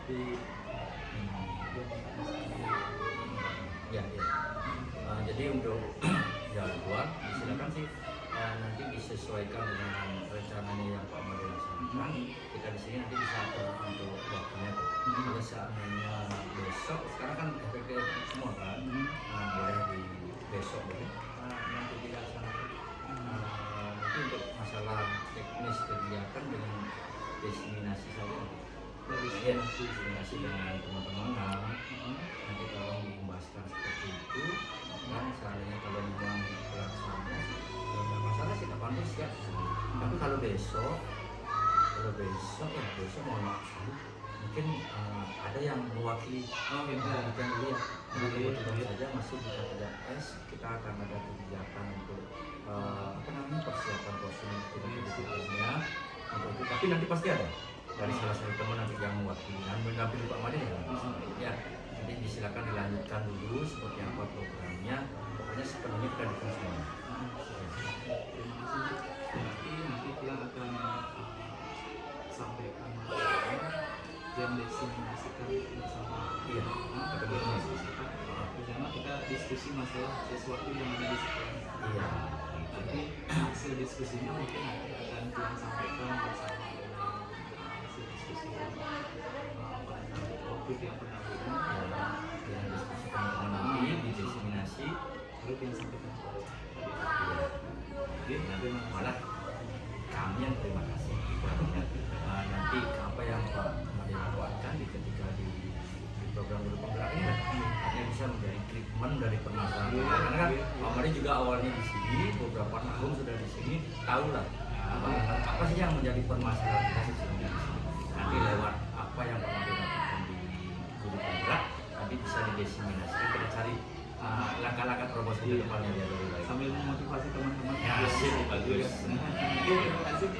di Ya, ya. Jadi untuk jadwal silakan sih nanti disesuaikan dengan rencananya yang Pak Made laksanakan. Kita di sini nanti bisa atur untuk waktunya. Kalau seandainya besok, sekarang kan efektif semua kan, boleh di besok boleh nanti dilaksanakan. Nanti untuk masalah teknis kegiatan dengan diseminasi saja. Diseminasi dengan teman-teman. Nanti tolong diimbaskan seperti itu. Dan seandainya kalau memang pelaksana nggak masalah sih, kapan pun siap. Tapi kalau besok ya besok mohon maaf sekali. Mungkin ada yang mewakili yang lihat. Jadi kebetulan saja masih di KPJS kita akan ada kegiatan untuk persiapan kostum tidak untuk itu. Tapi nanti pasti ada dari salah satu teman nanti yang mewakili dan mendampingi Pak Made ya. Nanti disilakan dilanjutkan dulu seperti apa programnya. Pokoknya sepenuhnya kita dukung semua. Nanti dia akan sampaikan dan diseminasikan bersama. Iya, Bersama kita diskusi masalah sesuatu yang ada di sekolah. iya. Nanti hasil diskusinya mungkin nanti akan kita sampaikan bersama hasil diskusi topik yang pernah Yang diskusikan nanti didiseminasi baru kita sampaikan kepada nanti malah kami yang terima kasih nanti apa yang Pak Made lakukan ketika di program guru penggerak ini artinya bisa menjadi treatment dari permasalahan karena kan Pak Made juga awalnya di sini beberapa tahun sudah di sini tahulah apa sih yang menjadi permasalahan kita sebelumnya di sini nanti lewat apa yang Pak Made lakukan di guru penggerak nanti bisa didiseminasi kita cari langkah-langkah terobosan ke depannya biar lebih baik sambil memotivasi teman-teman. Ya, asik, bagus. Terima kasih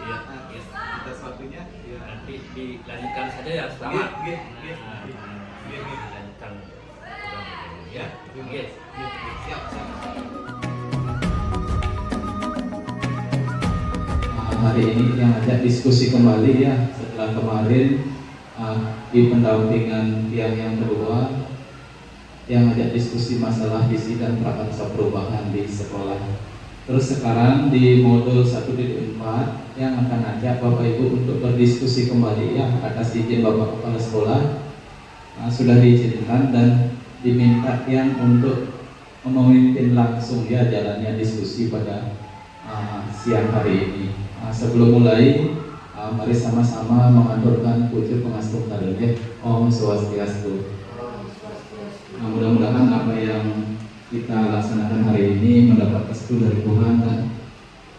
atas waktunya. Nanti dilanjutkan saja ya, selamat. Dilanjutkan ya. Siap. Hari ini yang ajak diskusi kembali ya setelah kemarin di pendampingan yang kedua yang ajak diskusi masalah visi dan prakarsa perubahan di sekolah. Terus sekarang di modul 1.4 yang akan ajak Bapak Ibu untuk berdiskusi kembali ya atas izin Bapak Kepala Sekolah sudah diizinkan dan diminta yang untuk memimpin langsung ya jalannya diskusi pada siang hari ini. Sebelum mulai, mari sama-sama mengaturkan puji pengastuh karunia Om Swastiastu. Nah, mudah-mudahan apa yang kita laksanakan hari ini mendapat restu dari Tuhan dan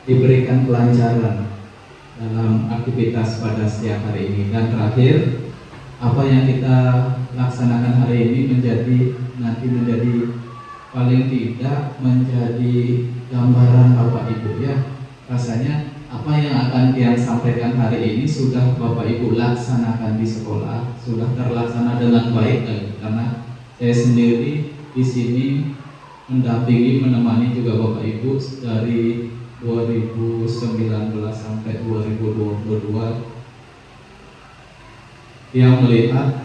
diberikan kelancaran dalam aktivitas pada siang hari ini. Dan terakhir, apa yang kita laksanakan hari ini menjadi paling tidak menjadi gambaran Bapak Ibu ya. Rasanya apa yang akan Tiang sampaikan hari ini sudah Bapak Ibu laksanakan di sekolah, sudah terlaksana dengan baik karena saya sendiri di sini mendampingi, menemani juga Bapak Ibu dari 2019 sampai 2022 yang melihat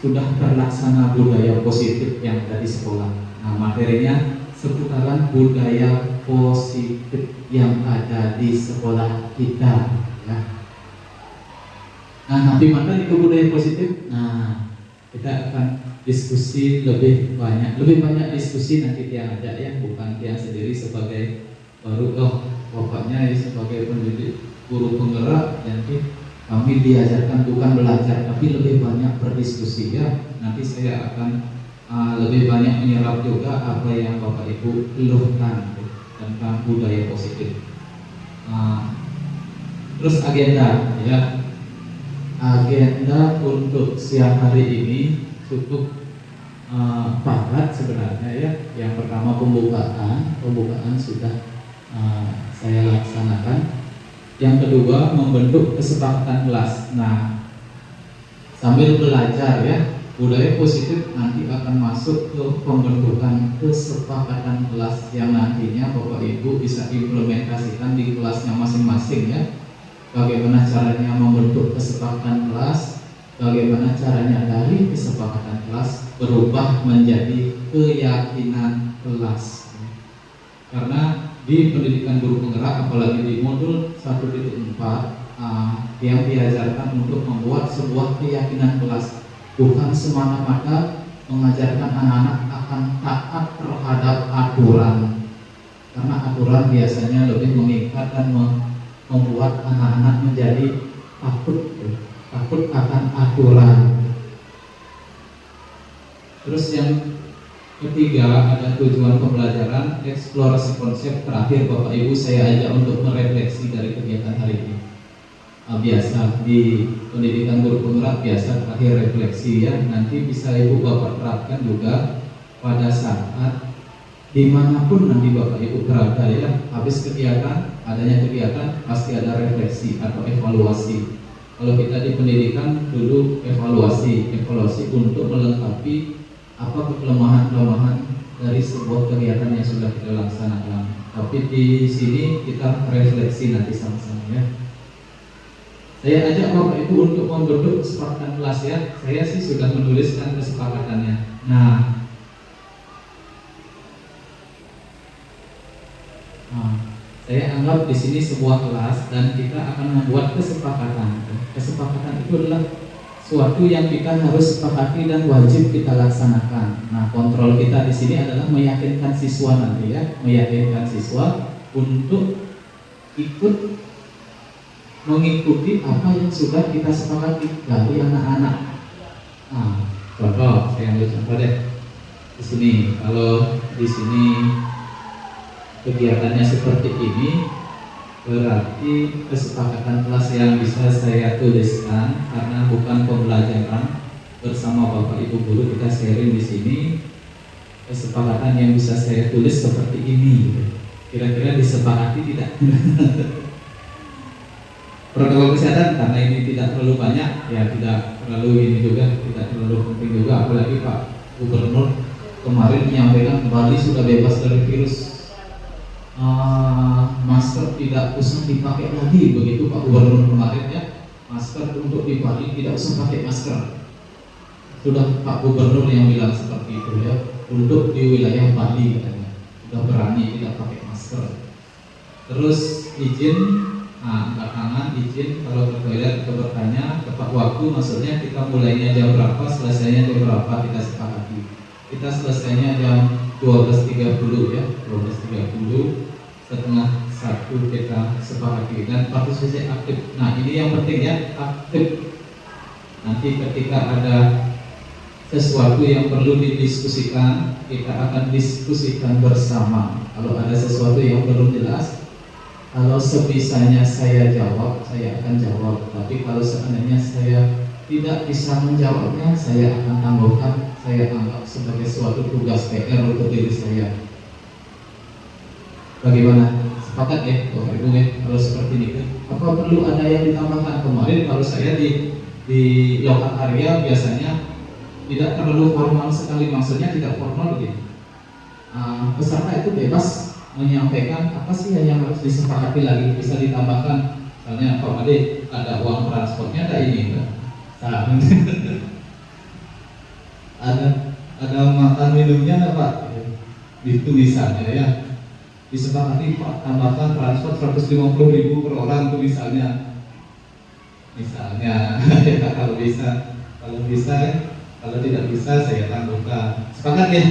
sudah terlaksana budaya positif yang ada di sekolah. Nah, materinya seputaran budaya positif yang ada di sekolah kita. Ya. Nah, nanti mana itu budaya positif? Nah, kita akan diskusi lebih banyak diskusi nanti Tiang ada ya, bukan Tiang sendiri sebagai bapaknya ya, sebagai pendidik guru penggerak. Nanti kami diajarkan bukan belajar tapi lebih banyak berdiskusi ya. Nanti saya akan lebih banyak menyerap juga apa yang Bapak Ibu keluhkan tentang budaya positif. Terus agenda ya. Agenda untuk siang hari ini cukup padat sebenarnya ya. Yang pertama pembukaan sudah saya laksanakan. Yang kedua membentuk kesepakatan kelas. Nah, sambil belajar ya budaya positif nanti akan masuk ke pembentukan kesepakatan kelas yang nantinya Bapak Ibu bisa implementasikan di kelasnya masing-masing ya. Bagaimana caranya membentuk kesepakatan kelas bagaimana caranya dari kesepakatan kelas berubah menjadi keyakinan kelas. Karena di pendidikan guru penggerak, apalagi di modul 1.4, yang diajarkan untuk membuat sebuah keyakinan kelas, bukan semata-mata mengajarkan anak-anak akan taat terhadap aturan, karena aturan biasanya lebih mengikat dan membuat anak-anak menjadi takut akan aturan. Terus yang ketiga, ada tujuan pembelajaran, eksplorasi konsep. Terakhir Bapak Ibu saya ajak untuk merefleksi dari kegiatan hari ini. Biasa di pendidikan guru penggerak biasa terakhir refleksi ya. Nanti bisa Ibu Bapak terapkan juga pada saat dimanapun nanti Bapak Ibu berada ya. Habis kegiatan, adanya kegiatan pasti ada refleksi atau evaluasi. Kalau kita di pendidikan dulu evaluasi untuk melengkapi apa kelemahan-kelemahan dari sebuah kegiatan yang sudah kita laksanakan. Tapi di sini kita refleksi nanti sama-sama ya. Saya ajak Bapak Ibu untuk membentuk kesepakatan kelas ya. Saya sih sudah menuliskan kesepakatannya. Nah, saya anggap di sini sebuah kelas dan kita akan membuat kesepakatan. Kesepakatan itu adalah suatu yang kita harus sepakati dan wajib kita laksanakan. Nah, kontrol kita di sini adalah meyakinkan siswa nanti ya, meyakinkan siswa untuk ikut mengikuti apa yang sudah kita sepakati dari anak-anak. Contoh, saya ambil contoh deh. Di sini, kalau di sini kegiatannya seperti ini, berarti kesepakatan kelas yang bisa saya tuliskan, karena bukan pembelajaran bersama Bapak Ibu guru, kita sharing di sini. Kesepakatan yang bisa saya tulis seperti ini, kira-kira disepakati tidak? Protokol kesehatan, karena ini tidak terlalu banyak, ya tidak terlalu ini juga, tidak terlalu penting juga. Apalagi Pak Gubernur kemarin menyampaikan Bali sudah bebas dari virus. Masker tidak usah dipakai lagi, begitu Pak Gubernur kemarin ya. Masker untuk di Bali tidak usah pakai masker. Sudah Pak Gubernur yang bilang seperti itu ya. Untuk di wilayah Bali katanya sudah berani tidak pakai masker. Terus izin, angkat tangan, izin kalau ke toilet, kita bertanya tepat waktu, maksudnya kita mulainya jam berapa, selesainya jam berapa, kita sepakati. Kita selesainya jam 12.30 ya, 12.30, setengah 1 kita sepakati, dan partisipasi aktif. Nah, ini yang penting ya, aktif. Nanti ketika ada sesuatu yang perlu didiskusikan, kita akan diskusikan bersama. Kalau ada sesuatu yang belum jelas, kalau sebisanya saya jawab, saya akan jawab. Tapi kalau seandainya saya tidak bisa menjawabnya, saya akan tangguhkan. Saya anggap sebagai suatu tugas PR untuk diri saya. Bagaimana? Sepakat ya, Bapak Ibu ya? Kalau seperti ini, apa perlu ada yang ditambahkan? Kemarin kalau saya di lokal area biasanya tidak terlalu formal sekali, maksudnya tidak formal begitu. Peserta itu bebas menyampaikan apa sih yang harus disepakati lagi, bisa ditambahkan. Misalnya Pak Made, ada uang transportnya, ada ini kan? ada makan minumnya nggak Pak? Itu misalnya ya, disepakati Pak, tambahkan transport 150.000 per orang tuh misalnya ya, kalau bisa ya. Kalau tidak bisa saya tangguhkan. Sepakat ya?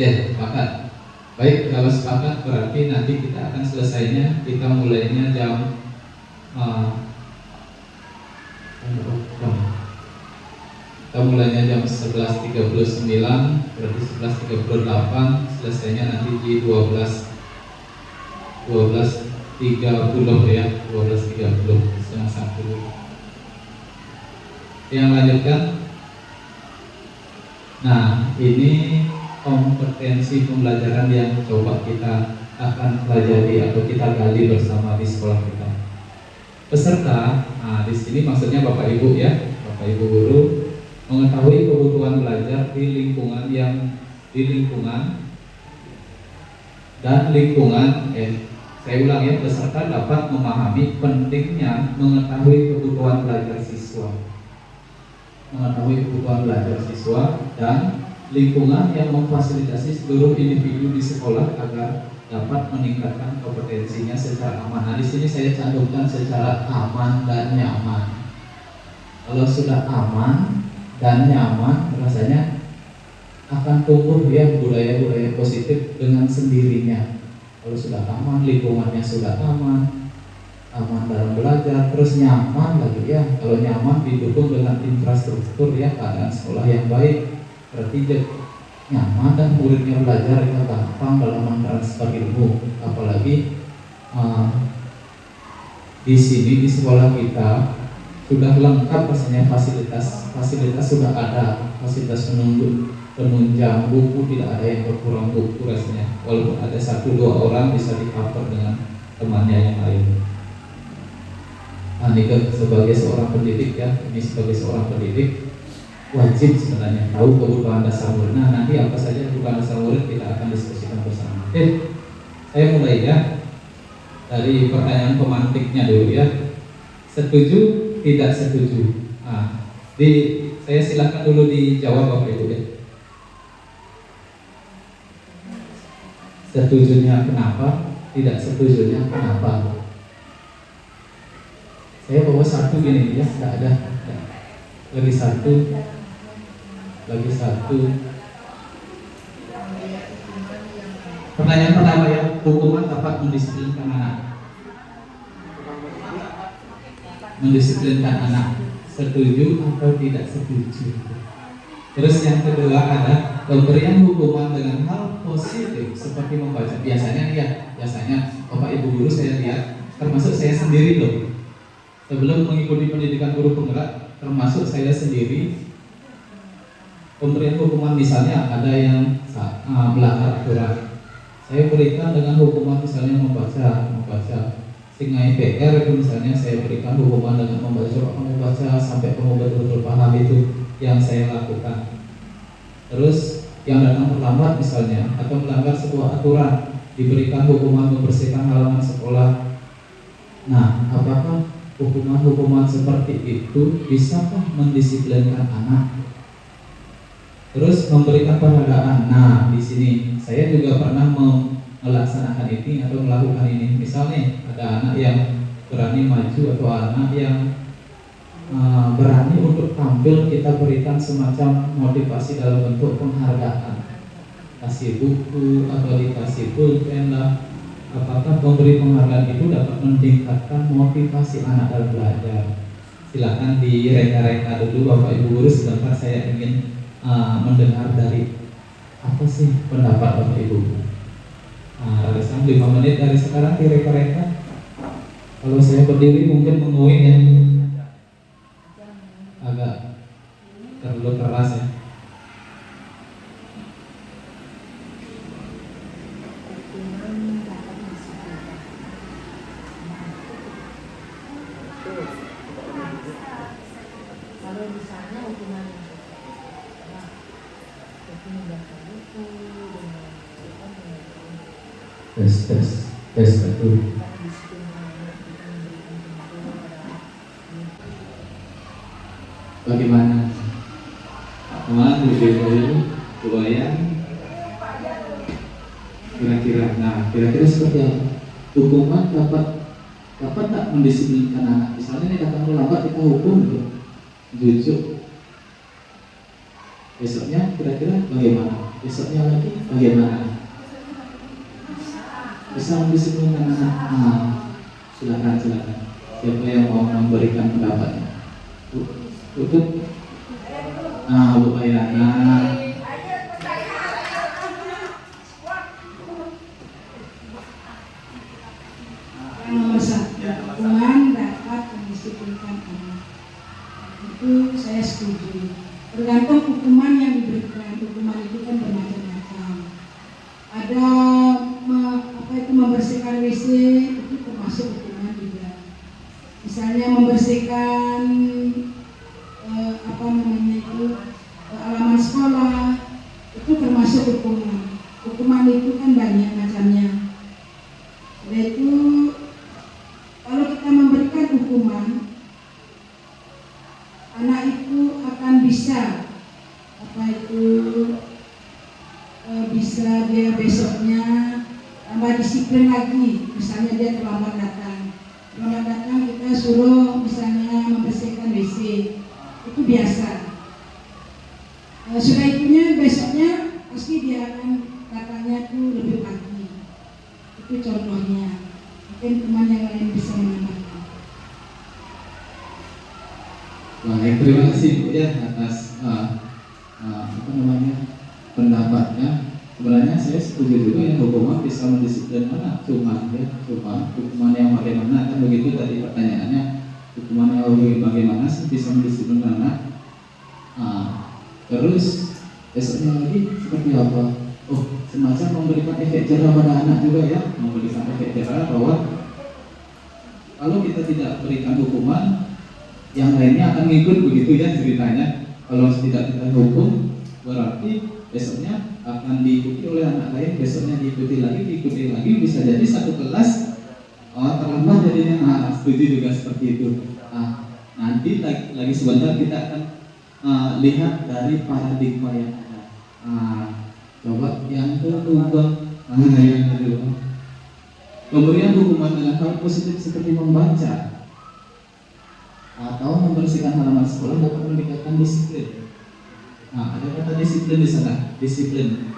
Ya, sepakat. Baik, kalau sepakat berarti nanti kita akan selesainya, kita mulainya jam kita mulainya jam 11.39, berarti 11.38, selesainya nanti di 12.30 ya, 12.30 setengah 1. Yang lanjutkan. Nah, ini kompetensi pembelajaran yang coba kita akan pelajari atau kita gali bersama di sekolah kita. Peserta, di sini maksudnya Bapak Ibu ya, Bapak Ibu guru, mengetahui kebutuhan belajar di lingkungan saya ulang ya, peserta dapat memahami pentingnya mengetahui kebutuhan belajar siswa. mengetahui kebutuhan belajar siswa, dan lingkungan yang memfasilitasi seluruh individu di sekolah agar dapat meningkatkan kompetensinya secara aman. Nah, di sini saya cantumkan secara aman dan nyaman. Kalau sudah aman dan nyaman, rasanya akan tumbuh ya budaya-budaya positif dengan sendirinya. Kalau sudah aman, lingkungannya sudah aman, aman dalam belajar, terus nyaman lagi ya. Kalau nyaman didukung dengan infrastruktur ya, keadaan sekolah yang baik, berarti nyaman dan muridnya belajar itu gampang dalam mentransfer ilmu. Apalagi di sini di sekolah kita sudah lengkap rasanya, fasilitas sudah ada, fasilitas penunjang buku tidak ada yang berkurang buku rasanya. Walaupun ada 1-2 orang bisa di-cover dengan temannya yang lain. Nah, ini sebagai seorang pendidik ya, ini sebagai seorang pendidik wajib sebenarnya tahu kebutuhan dasar murid. Nah, nanti apa saja kebutuhan dasar murid kita akan diskusikan bersama. Saya mulai ya dari pertanyaan pemantiknya dulu ya. Setuju, tidak setuju? Nah, saya silakan dulu dijawab Bapak Ibu ya. Setujunya kenapa? Tidak setujunya kenapa? Saya bawa satu gini ya, tidak ada. Lagi satu. Pertanyaan pertama ya, hukuman dapat mendisiplinkan anak. Mendisiplinkan anak, setuju atau tidak setuju? Terus yang kedua ada pemberian hukuman dengan hal positif seperti membaca. Biasanya Bapak Ibu guru saya lihat, termasuk saya sendiri loh. Sebelum mengikuti pendidikan guru penggerak, termasuk saya sendiri, pemberian hukuman misalnya ada yang melanggar aturan, saya berikan dengan hukuman misalnya membaca sehingga PR itu misalnya saya berikan hukuman dengan membaca sampai kamu betul-betul paham itu yang saya lakukan. Terus yang datang terlambat misalnya atau melanggar sebuah aturan, diberikan hukuman membersihkan halaman sekolah. Nah, apakah hukuman-hukuman seperti itu bisakah mendisiplinkan anak? Terus memberikan penghargaan. Nah, di sini saya juga pernah melaksanakan ini atau melakukan ini. Misalnya ada anak yang berani maju atau anak yang berani untuk tampil, kita berikan semacam motivasi dalam bentuk penghargaan, kasih buku atau dikasih pulpen lah. Apakah pemberi penghargaan itu dapat meningkatkan motivasi anak dalam belajar? Silakan direka-reka dulu Bapak Ibu guru, sebentar saya ingin mendengar dari apa sih pendapat Bapak Ibu. Resan 5 menit dari sekarang direka-reka. Kalau saya berdiri mungkin menguing ya, agak terlalu keras ya. Kalau misalnya hukuman tes betul. Bagaimana? Teman dulu kebayang kira-kira. Nah, kira-kira seperti apa? Hukuman dapat tak mendisiplinkan anak? Misalnya ini datang terlambat kita hukum gitu, jujuk. Besoknya kira-kira bagaimana? Besoknya lagi bagaimana? Bisa mendisiplinkan anak? Silakan. Siapa yang mau memberikan pendapatnya? Untuk Bu Ayana. Nomor 1, hukuman dapat mendisiplinkan anak. Itu saya setuju. Tergantung hukuman yang diberikan. Hukuman itu kan bermacam-macam. Ada membersihkan WC, itu termasuk hukuman juga. Misalnya membersihkan halaman sekolah, itu termasuk hukuman. Hukuman itu kan banyak macamnya. Yaitu kalau kita memberikan hukuman, anak itu akan bisa bisa dia besoknya tambah disiplin lagi. Misalnya dia terlambat datang kita suruh misalnya membersihkan WC, itu biasa. Sudah itunya besoknya pasti dia akan datangnya tuh lebih pagi. Itu contohnya. Mungkin teman yang lain bisa menambahkan. Baik, terima kasih Bu ya atas pendapatnya. Sebenarnya saya setuju juga ya, hukuman bisa mendisiplinkan anak, cuma hukuman yang bagaimana, kan begitu tadi pertanyaannya, hukuman yang bagaimana sih bisa mendisiplinkan anak. Terus besoknya lagi seperti apa? Oh, semacam memberikan efek jerah pada anak juga ya, memberikan efek jerah bahwa kalau kita tidak berikan hukuman, yang lainnya akan ngikut begitu ya ceritanya. Kalau tidak kita hukum, berarti besoknya akan diikuti oleh anak lain, besoknya diikuti lagi, bisa jadi satu kelas terlambat jadinya. Setuju juga seperti itu. Nanti lagi sebentar kita akan lihat dari paradigma yang ada. Coba yang kedua, pemberian hukuman dengan hal positif seperti membaca atau membersihkan halaman sekolah dapat meningkatkan disiplin. Ada kata disiplin di sana, disiplin.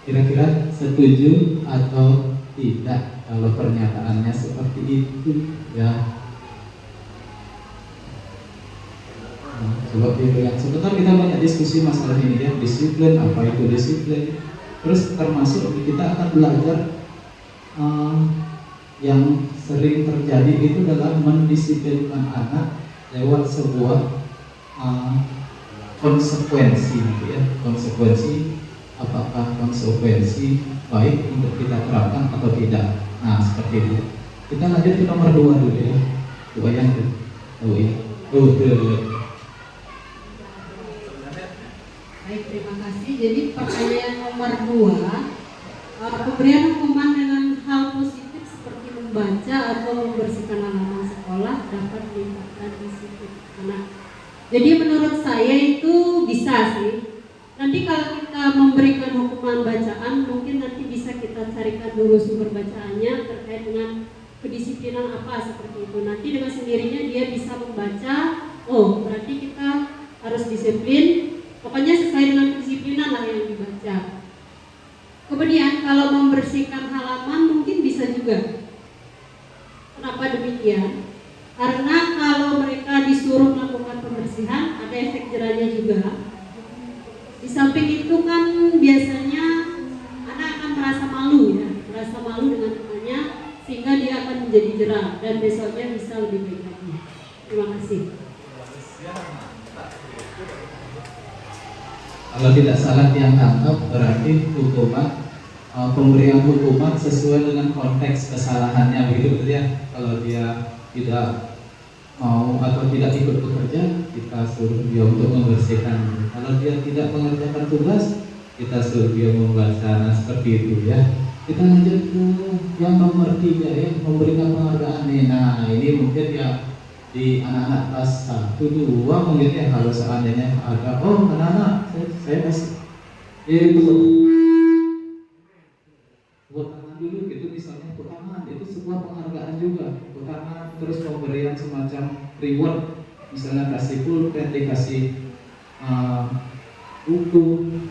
Kira-kira setuju atau tidak kalau pernyataannya seperti itu ya? Coba dilihat. Sebentar kita banyak diskusi masalah ini ya, disiplin, apa itu disiplin. Terus termasuk kita akan belajar yang sering terjadi itu adalah mendisiplinkan anak lewat sebuah konsekuensi ya, konsekuensi, apakah konsekuensi baik untuk kita terapkan atau tidak. Seperti itu. Kita lanjut ke nomor 2 dulu ya. Coba yang itu. Baik, terima kasih. Jadi pertanyaan nomor 2, pemberian hukuman dengan hal positif seperti membaca atau membersihkan halaman sekolah dapat meningkatkan disiplin anak. Jadi menurut saya itu bisa sih. Nanti kalau kita memberikan hukuman bacaan, mungkin nanti bisa kita carikan dulu sumber bacaannya terkait dengan kedisiplinan apa seperti itu. Nanti dengan sendirinya dia bisa membaca, oh berarti kita harus disiplin. Pokoknya sesuai dengan kedisiplinan lah yang dibaca. Kemudian kalau membersihkan halaman mungkin bisa juga. Kenapa demikian? Karena kalau mereka disuruh melakukan pembersihan, ada efek jerahnya juga. Di samping itu kan biasanya anak akan merasa malu ya, merasa malu dengan temannya, sehingga dia akan menjadi jerah dan besoknya bisa lebih baik lagi. Terima kasih. Kalau tidak salah yang tangkap berarti hukuman, pemberian hukuman sesuai dengan konteks kesalahannya begitu betul ya. Kalau dia tidak mau atau tidak ikut bekerja, kita suruh dia untuk membersihkan. Kalau dia tidak mengerjakan tugas, kita suruh dia membaca. Seperti itu ya. Kita lanjut ke yang nomor 3 ya, memberikan penghargaan. Ini mungkin ya di anak-anak kelas 1, 2 mungkin ya, kalau seandainya ada, anak-anak saya kasih itu buat tangan dulu gitu, misalnya buat tangan, itu sebuah penghargaan juga, buat tangan. Terus pemberian semacam reward, misalnya kasih pulpen, dikasih buku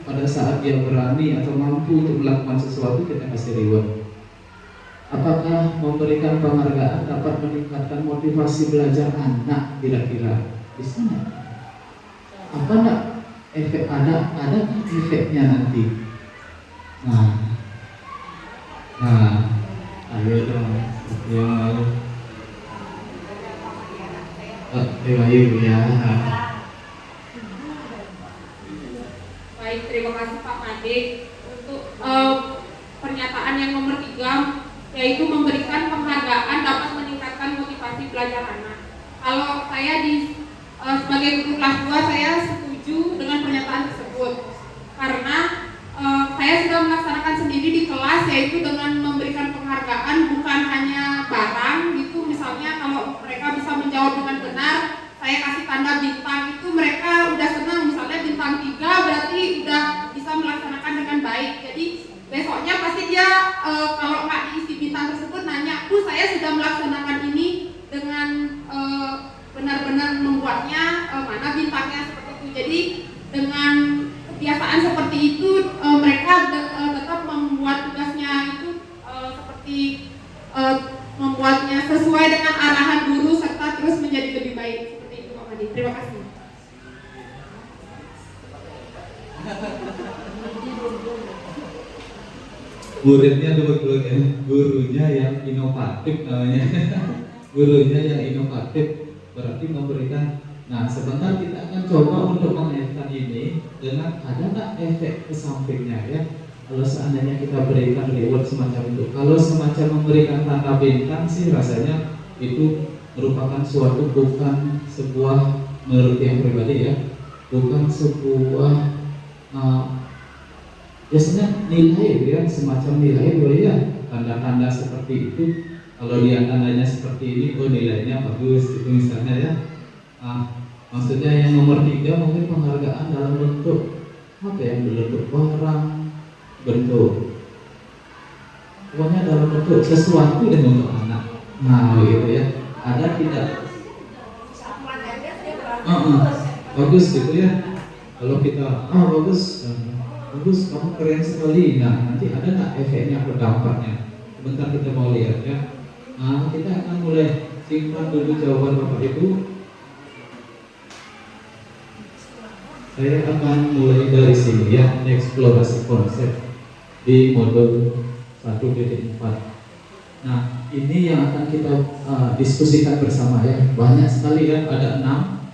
pada saat dia berani atau mampu untuk melakukan sesuatu, kita kasih reward. Apakah memberikan penghargaan dapat meningkatkan motivasi belajar anak kira-kira? Bisa nggak? Apa nggak efek ada efeknya nanti? Ayo dong, ayo ya. Baik, terima kasih Pak Made untuk pernyataan yang nomor 3, yaitu memberikan penghargaan dapat meningkatkan motivasi belajar anak. Kalau saya sebagai guru kelas 2, saya setuju dengan pernyataan tersebut karena saya sudah melaksanakan sendiri di kelas, yaitu dengan memberikan penghargaan bukan hanya barang gitu. Misalnya kalau mereka bisa menjawab dengan benar, saya kasih tanda bintang itu mereka udah senang, misalnya bintang 3 berarti udah bisa melaksanakan dengan baik. Jadi besoknya pasti dia kalau nggak diisi bintang tersebut nanya, Bu saya sudah melaksanakan ini dengan benar-benar membuatnya, mana bintangnya, seperti itu. Jadi dengan kebiasaan seperti itu mereka tetap membuat tugasnya itu seperti membuatnya sesuai dengan arahan guru serta terus menjadi lebih baik, seperti itu Pak Madi. Terima kasih. Muridnya dua-dua ya, gurunya yang inovatif namanya. Gurunya yang inovatif berarti memberikan. Nah, sebentar kita akan coba untuk mengaitkan ini dengan ada nggak efek ke sampingnya ya. Kalau seandainya kita berikan reward semacam itu, kalau semacam memberikan tanda bintang sih rasanya itu merupakan suatu bukan sebuah, menurut yang pribadi ya, bukan sebuah biasanya nilai ya, semacam nilai bahwa ya tanda-tanda seperti itu. Kalau dia tandanya seperti ini, oh nilainya bagus itu misalnya ya. Maksudnya yang nomor 3 mungkin penghargaan dalam bentuk apa ya, bentuk barang, bentuk pokoknya dalam bentuk sesuatu dan untuk anak. Nah gitu ya, ada tidak bagus gitu ya. Kalau kita bagus kamu keren sekali. Nah nanti ada nggak efeknya atau dampaknya? Sebentar kita mau lihat ya. Nah kita akan mulai simpan dulu jawaban Bapak Ibu. Saya akan mulai dari sini ya, eksplorasi konsep di modul 1.4. Nah, ini yang akan kita diskusikan bersama ya. Banyak sekali ya, ada 6.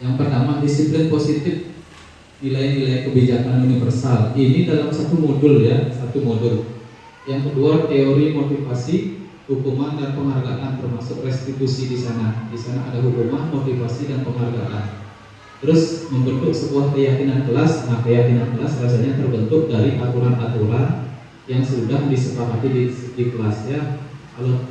Yang pertama disiplin positif, nilai-nilai kebijakan universal. Ini dalam satu modul ya, satu modul. Yang kedua teori motivasi, hukuman dan penghargaan, termasuk restitusi di sana. Di sana ada hukuman, motivasi dan penghargaan. Terus membentuk sebuah keyakinan kelas. Nah, keyakinan kelas rasanya terbentuk dari aturan-aturan yang sudah disepakati di kelas ya. Kalau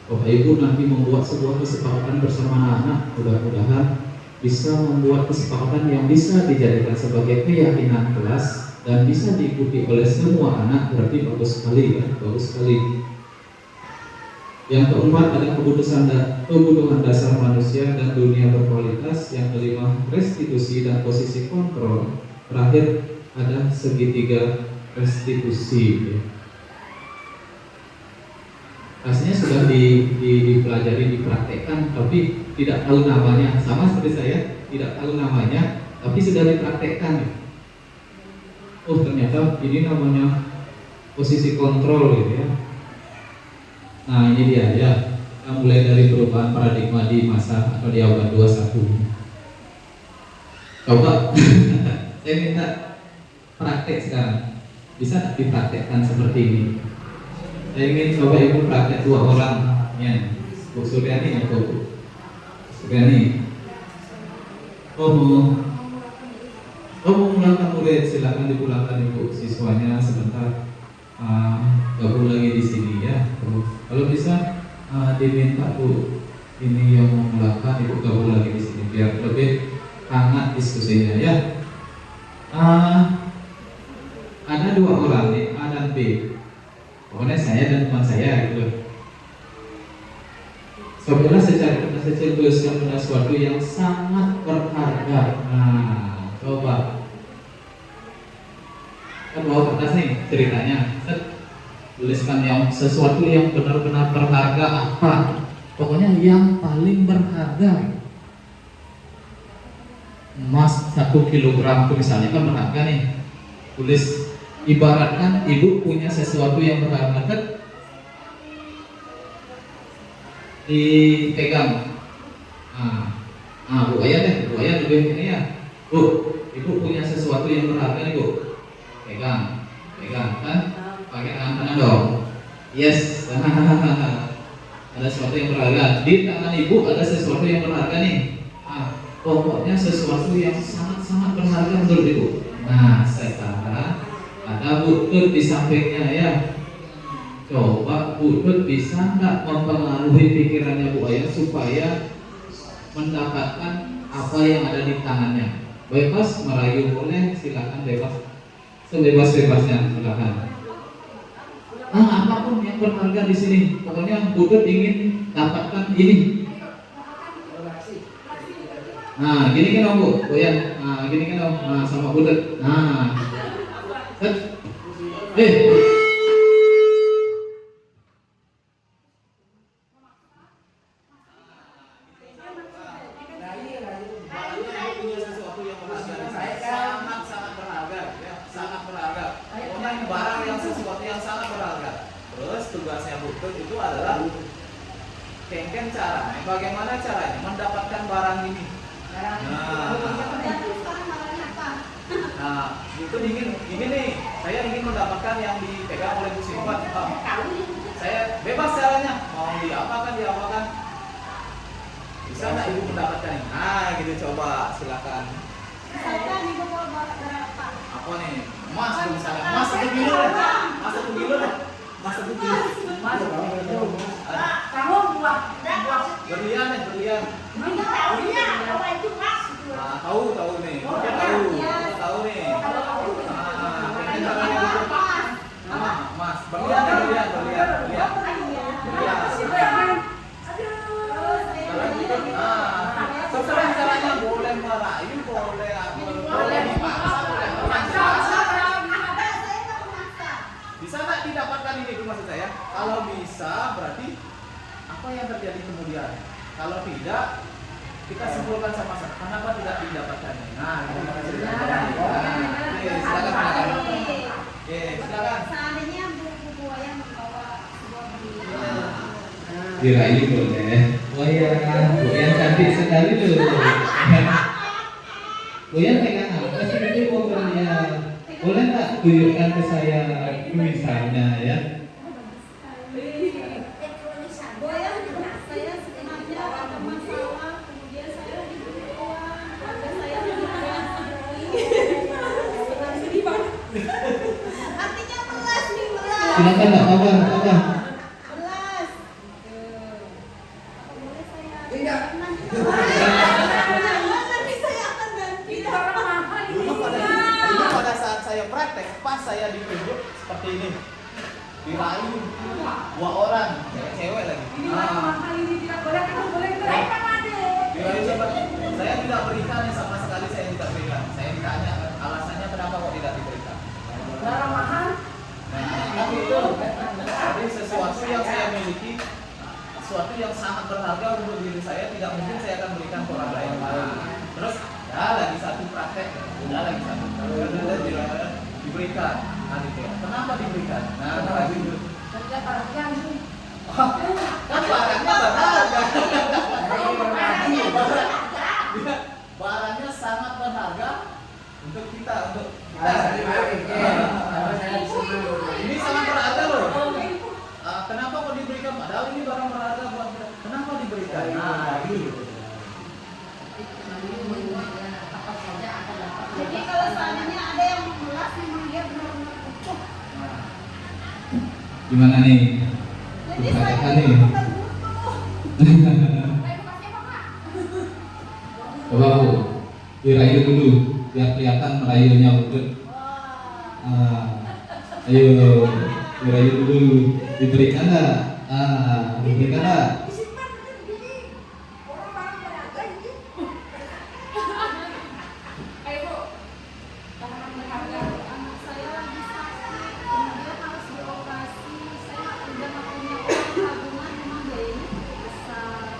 Bapak Ibu nanti membuat sebuah kesepakatan bersama anak-anak, mudah-mudahan bisa membuat kesepakatan yang bisa dijadikan sebagai keyakinan kelas dan bisa diikuti oleh semua anak. Berarti bagus sekali ya, bagus sekali. Yang keempat ada kebutuhan dasar manusia dan dunia berkualitas. Yang kelima restitusi dan posisi kontrol. Terakhir ada segitiga restitusi. Rasanya sudah dipelajari, dipraktekkan, tapi tidak tahu namanya. Sama seperti saya, tidak tahu namanya, tapi sudah dipraktekkan. Oh ternyata ini namanya posisi kontrol gitu ya. Nah ini dia ya, kita mulai dari perubahan paradigma di masa atau di abad 21. Coba saya minta praktek sekarang, bisa dipraktekkan seperti ini. Saya ingin coba Ibu praktek 2 orang ya. Bu Suryani atau Bu Suryani. Mau memulangkan murid, silakan dipulangkan Ibu siswanya sebentar. Gabung lagi di sini ya. Kalau bisa diminta Bu ini yang memulangkan Ibu gabung lagi di sini biar lebih hangat diskusinya ya. Ada 2 orang nih, A dan B. Pokoknya saya dan teman saya gitu. Saudara secara kecil tuliskan pada sesuatu yang sangat berharga. Nah, coba. Kan bawa kertas nih ceritanya. Tuliskan yang sesuatu yang benar-benar berharga apa. Pokoknya yang paling berharga. Emas 1 kilogram itu misalnya kan berharga nih. Tulis, ibaratkan Ibu punya sesuatu yang berharga kan dipegang. Bu Ayah deh, Bu Ayah lebih ini ya. Bu, Ibu punya sesuatu yang berharga nih Bu. Pegang kan? Pakai tangan kanan dong. Yes. Ada sesuatu yang berharga. Di tangan Ibu ada sesuatu yang berharga nih. Pokoknya sesuatu yang sangat-sangat berharga menurut Ibu. Nah, sekarang ada butut di sampingnya ya. Coba butut bisa nggak mempengaruhi pikirannya Bu Ayah supaya mendapatkan apa yang ada di tangannya. Bebas merayu boleh, silakan bebas, sebebas-bebasnya silakan. Apapun yang berharga di sini, pokoknya Budut ingin dapatkan ini. Gini kan Bu, goyang. Gini kan sama Budut. Set. Punya sesuatu yang berharga di saya, sangat berharga, ya, sangat berharga. Pokoknya ini barang yang sesuatu yang sangat berharga. Terus tugasnya Budut itu adalah kengken caranya, bagaimana caranya mendapatkan barang ini. Itu ingin nih, saya ingin mendapatkan yang dipegang oleh Bu Simpan. Saya bebas caranya, mau diapakan. Bisa nggak Ibu mendapatkan ini? Gitu coba, silakan. Misalkan Ibu mau bawa berapa? Apa nih? Emas misalnya. Emas 1 kilo deh. Emas 1 kilo deh. Emas 1 kilo. Kamu buat Berlian deh, berlian. Enggak tahunya kalau itu mas. Tahu nih. Mungkin tahu nih. Pengen caranya Budut. Emas. Berlian deh, berlian. Terserah caranya, boleh merayu, boleh dipaksa, boleh memaksa. Bisa nggak didapatkan ini itu maksud saya? Kalau bisa berarti apa yang terjadi kemudian? Kalau tidak, kita simpulkan sama-sama. Kenapa tidak didapatkannya? Silakan. Seandainya buku buaya membawa sebuah berlian. Dirayu boleh. Goyang cantik sekali tuh. Goyang pegang apa sih itu pokoknya? Boleh nggak tunjukkan ke saya misalnya ya? Goyang saya sebenarnya ada masalah, kemudian saya diberi uang, keluarga saya sedih banget. Artinya melas nih, melas. Silakan nggak apa-apa. Melas. Boleh saya? Tidak. Nanti saya akan ganti. Dulu pada saat saya praktek, pas saya ditunjuk seperti ini, dirayu 2 orang, cewek lagi. Dirayu seperti, saya tidak berikan sama sekali, saya tidak berikan. Saya ditanya alasannya kenapa kok tidak diberikan. Barang mahal. Tapi itu dari sesuatu yang saya miliki, sesuatu yang sangat berharga untuk diri saya, tidak mungkin saya akan berikan ke orang lain. Terus lagi satu praktek, lagi satu diberikan. Kenapa diberikan? Lagi itu. Kerja parahnya nih. Kan barangnya berharga. Barangnya sangat berharga untuk kita, untuk ini sangat berharga loh. Kenapa kok diberikan? Padahal ini barang berharga buat kita. Kenapa diberikan? Gitu. Jadi kalau seandainya ada yang memelas, memang dia benar-benar utuh. Gimana nih? Jadi Bukan saya nih. bukan utuh. Coba Bu, dirayu dulu biar kelihatan merayunya Budut. Ayo, dirayu dulu. Diberikan nggak? Diberikan nggak? Disimpan begini. Orang barang berharga ini. Anak saya lagi sakit, kemudian harus dioperasi. Saya udah nggak punya uang tabungan, memang biayanya besar.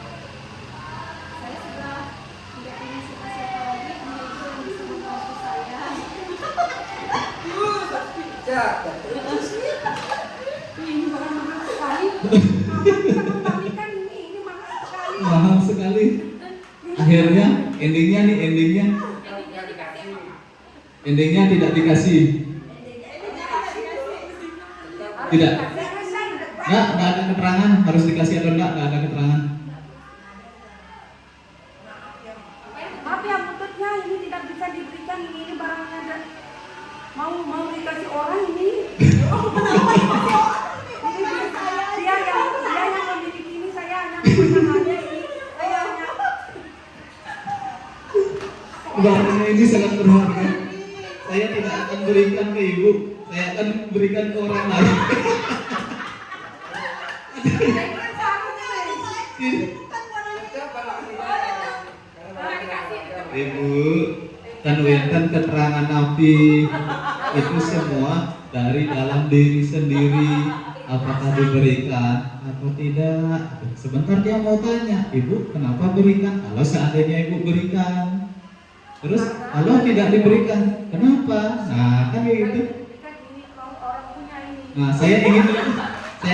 Saya sudah tidak punya siapa-siapa lagi, hanya itu yang bisa membantu saya. Ini barang mahal sekali. Kembalikan ini mahal sekali. Mahal sekali. Akhirnya, endingnya tidak dikasih. Tidak. Nggak ada keterangan harus dikasih atau nggak ada keterangan. Maaf ya, Budutnya ini tidak bisa diberikan, ini barangnya ada. Mau dikasih orang ini. Kenapa dikasih orang? Dia yang memiliki ini, saya hanya memegang aja ini. Saya hanya Barangnya ini sangat berharga. Saya tidak akan berikan ke ibu, saya akan berikan ke orang lain. Ibu, kan wenten keterangan Nabi itu semua dari dalam diri sendiri, apakah diberikan atau tidak. Sebentar dia mau tanya, ibu kenapa berikan? Kalau seandainya ibu berikan, terus kalau tidak diberikan, kenapa? Nah kan gitu. Nah saya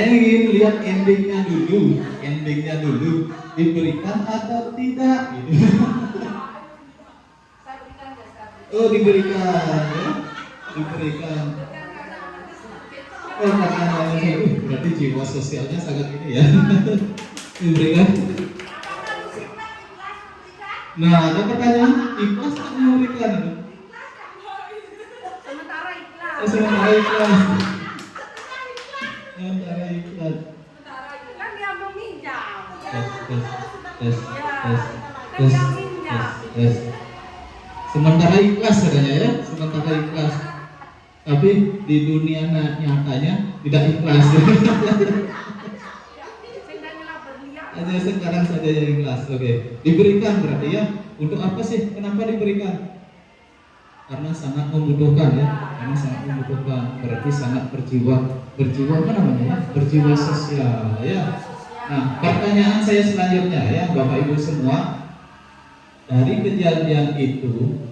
ingin lihat endingnya dulu, diberikan atau tidak gitu. Oh diberikan, ya? Diberikan. Oh karena berarti jiwa sosialnya sangat ini ya. Diberikan. Nah ada pertanyaan, ikhlas atau memberikan? Sementara ikhlas. Sementara ikhlas. Kan dia meminjam. Tes. Sementara ikhlas katanya ya, sementara ikhlas. Tapi di dunia nyatanya tidak ikhlas. Aja sekarang saja yang ikhlas. Oke. Diberikan berarti ya. Untuk apa sih? Kenapa diberikan? Karena sangat membutuhkan ya. Karena sangat membutuhkan. Berarti sangat berjiwa apa namanya? Berjiwa sosial ya. Nah, pertanyaan saya selanjutnya ya, Bapak Ibu semua. Dari kejadian itu,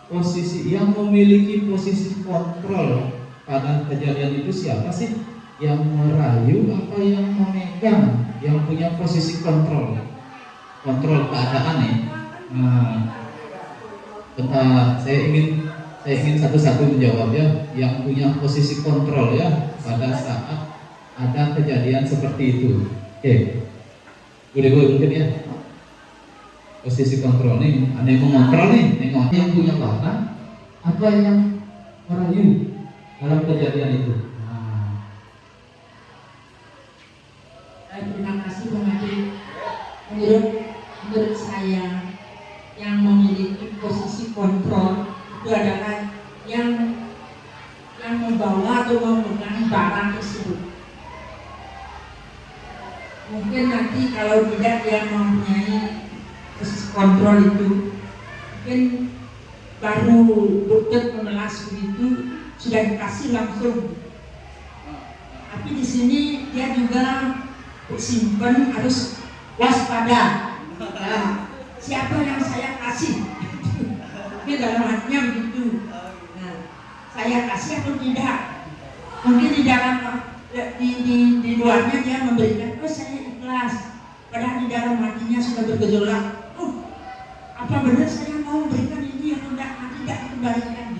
posisi yang memiliki posisi kontrol pada kejadian itu siapa sih? Yang merayu apa yang memegang? Yang punya posisi kontrol keadaan nih. Nah, bentar, saya ingin satu-satu menjawab ya. Yang punya posisi kontrol ya pada saat ada kejadian seperti itu. Oke, boleh mungkin ya. Posisi kontrol nih, ada yang mengontrol nih, nengok yang punya warna, apa yang merayu dalam kejadian itu. Terima kasih Bang Adi. Menurut saya yang memiliki posisi kontrol itu adalah yang membawa atau memegang barang tersebut. Mungkin nanti kalau tidak yang mempunyai posisi kontrol itu, mungkin baru dokter memelas begitu sudah dikasih langsung. Tapi di sini dia juga simpan, harus waspada. Nah, siapa yang saya kasih? Mungkin dalam hatinya begitu. Nah, saya kasih atau tidak? Mungkin di dalam di luarnya dia memberikan, oh saya ikhlas. Padahal di dalam hatinya sudah bergejolak. Apa benar saya mau memberikan ini atau tidak? Tidak dikembalikan.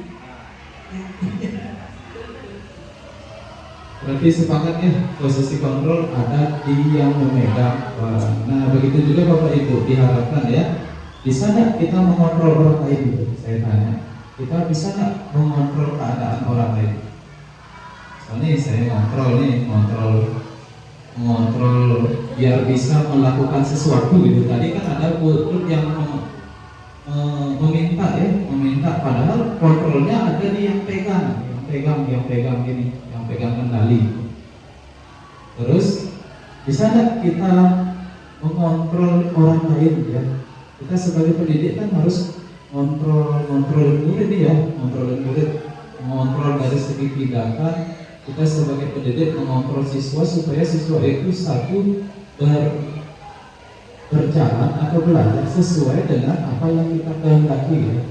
Berarti sepakat ya, posisi kontrol ada di yang memegang barang. Nah begitu juga Bapak Ibu, diharapkan ya, bisa nggak kita mengontrol orang lain gitu? Saya tanya, kita bisa nggak mengontrol keadaan orang lain? Soalnya saya mengontrol biar bisa melakukan sesuatu gitu. Tadi kan ada kultur yang meminta, padahal kontrolnya ada di yang pegang gini, yang pegang kendali. Terus bisa nggak kita mengontrol orang lain ya? Kita sebagai pendidik kan harus kontrol murid ya, mengontrol dari segi tindakan. Kita sebagai pendidik mengontrol siswa supaya siswa itu satu berjalan atau belajar sesuai dengan apa yang kita kehendaki ya.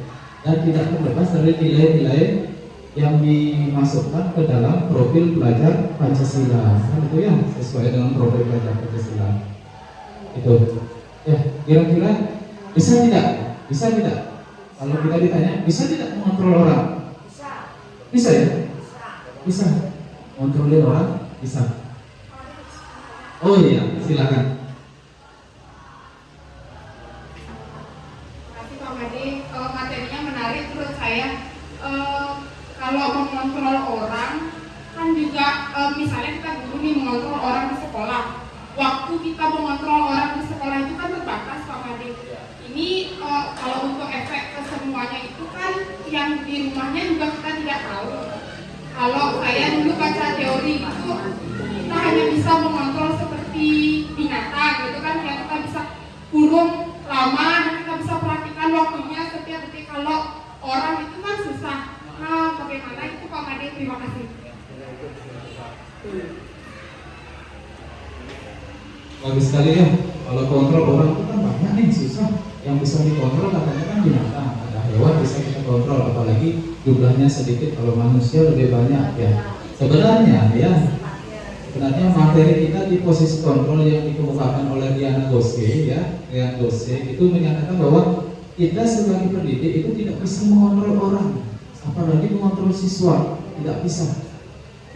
Dan tidak terlepas dari nilai-nilai yang dimasukkan ke dalam profil belajar Pancasila. Kan itu ya, sesuai dengan profil belajar Pancasila. Itu. Ya, kira-kira bisa tidak? Kalau kita ditanya, bisa tidak mengontrol orang? Bisa ya? Bisa. Kontrolin orang? Bisa. Oh iya, silakan. Materinya menarik menurut saya. Kalau mengontrol orang kan juga misalnya kita guru nih mengontrol orang di sekolah. Waktu kita mengontrol orang di sekolah itu kan terbatas Pak Made. Ini kalau untuk efek ke semua yang di rumahnya juga kita tidak tahu. Kalau saya dulu baca teori itu kita hanya bisa mengontrol seperti binatang gitu kan, yang kita bisa kurung lama dan kita bisa perhatikan waktunya setiap detik. Kalau orang itu kan susah. Nah, bagaimana itu Pak Made? Terima kasih. Bagus sekali ya. Kalau kontrol orang itu kan banyak nih, susah. Yang bisa dikontrol katanya kan binatang, ada hewan bisa kita kontrol, apalagi jumlahnya sedikit. Kalau manusia lebih banyak ya. Sebenarnya materi kita di posisi kontrol yang dikemukakan oleh Diana Gose ya, Diana Gose itu menyatakan bahwa kita sebagai pendidik itu tidak bisa mengontrol orang, apalagi mengontrol siswa, tidak bisa.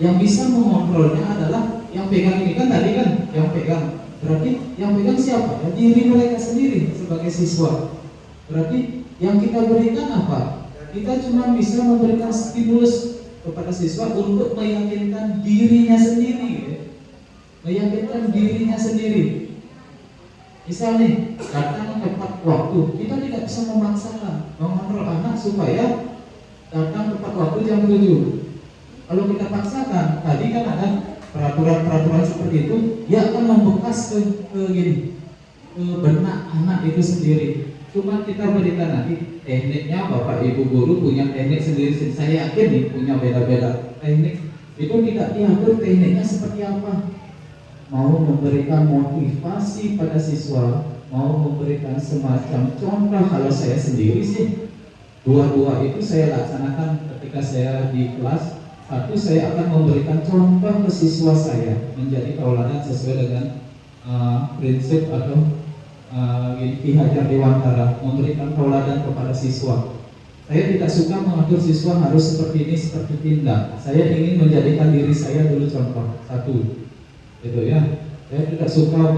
Yang bisa mengontrolnya adalah yang pegang ini kan tadi kan, yang pegang. Berarti yang pegang siapa? Ya, diri mereka sendiri sebagai siswa. Berarti yang kita berikan apa? Kita cuma bisa memberikan stimulus kepada siswa untuk meyakinkan dirinya sendiri ya. Meyakinkan dirinya sendiri. Misalnya datang tepat waktu, kita tidak bisa memaksakan mengontrol anak supaya datang tepat waktu jam 7. Kalau kita paksakan, tadi kan ada peraturan-peraturan seperti itu, dia akan membekas ke benak anak itu sendiri. Cuma kita berikan nanti tekniknya, Bapak Ibu guru punya teknik sendiri. Saya yakin nih punya beda-beda teknik. Itu tidak diatur tekniknya seperti apa. Mau memberikan motivasi pada siswa, mau memberikan semacam contoh. Kalau saya sendiri sih, dua-dua itu saya laksanakan ketika saya di kelas. Satu, saya akan memberikan contoh ke siswa saya menjadi tauladan sesuai dengan prinsip atau Ki Hajar Dewantara, memberikan tauladan kepada siswa. Saya tidak suka mengatur siswa harus seperti ini, seperti tindak. Saya ingin menjadikan diri saya dulu contoh. Satu, itu ya. Saya tidak suka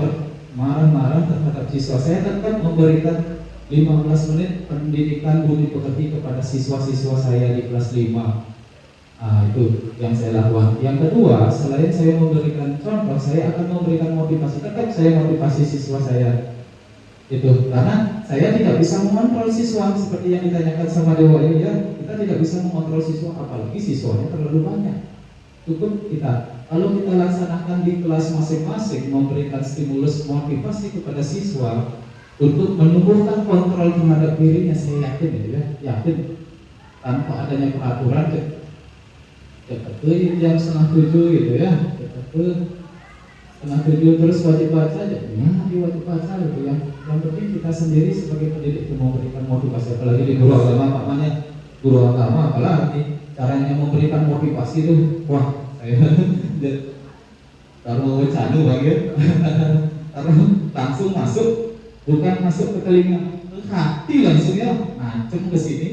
marah-marah terhadap siswa. Saya tetap memberikan 15 menit pendidikan budi pekerti kepada siswa-siswa saya di kelas 5. Itu yang saya lakukan. Yang kedua, selain saya memberikan contoh, saya akan memberikan motivasi. Tetap saya motivasi siswa saya. Itu karena saya tidak bisa mengontrol siswa seperti yang ditanyakan sama Dewa ini ya. Kita tidak bisa mengontrol siswa, apalagi siswanya terlalu banyak. Cukup kita, kalau kita laksanakan di kelas masing-masing, memberikan stimulus motivasi kepada siswa untuk menumbuhkan kontrol terhadap dirinya, saya yakin ya, yakin tanpa adanya peraturan. Cepat jam 6:30 gitu ya, cepat 6:30 terus wajib baca aja, gimana di wajib baca gitu ya. Yang penting kita sendiri sebagai pendidik itu memberikan motivasi, apalagi di guru agama, Pak Manya guru agama, apalagi caranya memberikan motivasi itu, wah saya taruh candu bagian, taruh langsung masuk, bukan masuk ke telinga, ke hati langsung ya, nancem ke sini.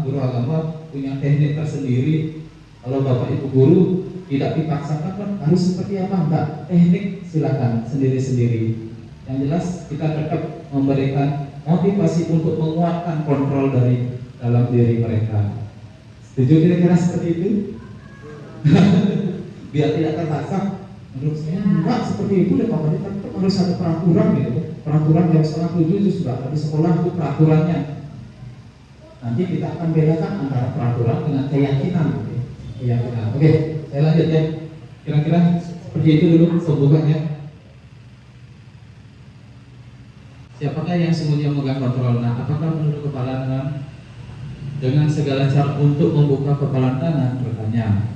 Guru agama punya teknik tersendiri. Kalau Bapak Ibu guru tidak dipaksakan kan harus seperti apa? Enggak, teknik silakan sendiri-sendiri. Yang jelas kita tetap memberikan motivasi untuk menguatkan kontrol dari dalam diri mereka. Setuju kira-kira seperti itu? Biar tidak terpaksa. Menurut saya enggak seperti itu deh Pak Made, tetap harus ada peraturan gitu. Peraturan jam 6:30 itu sudah ada di sekolah itu peraturannya. Nanti kita akan bedakan antara peraturan dengan keyakinan gitu. Keyakinan. Oke, saya lanjut ya. Kira-kira seperti itu dulu pembukaannya. Siapakah yang sungguhnya memegang kontrol? Nah, apakah menurut kepala dengan segala cara untuk membuka kepalan tangan? Bertanya.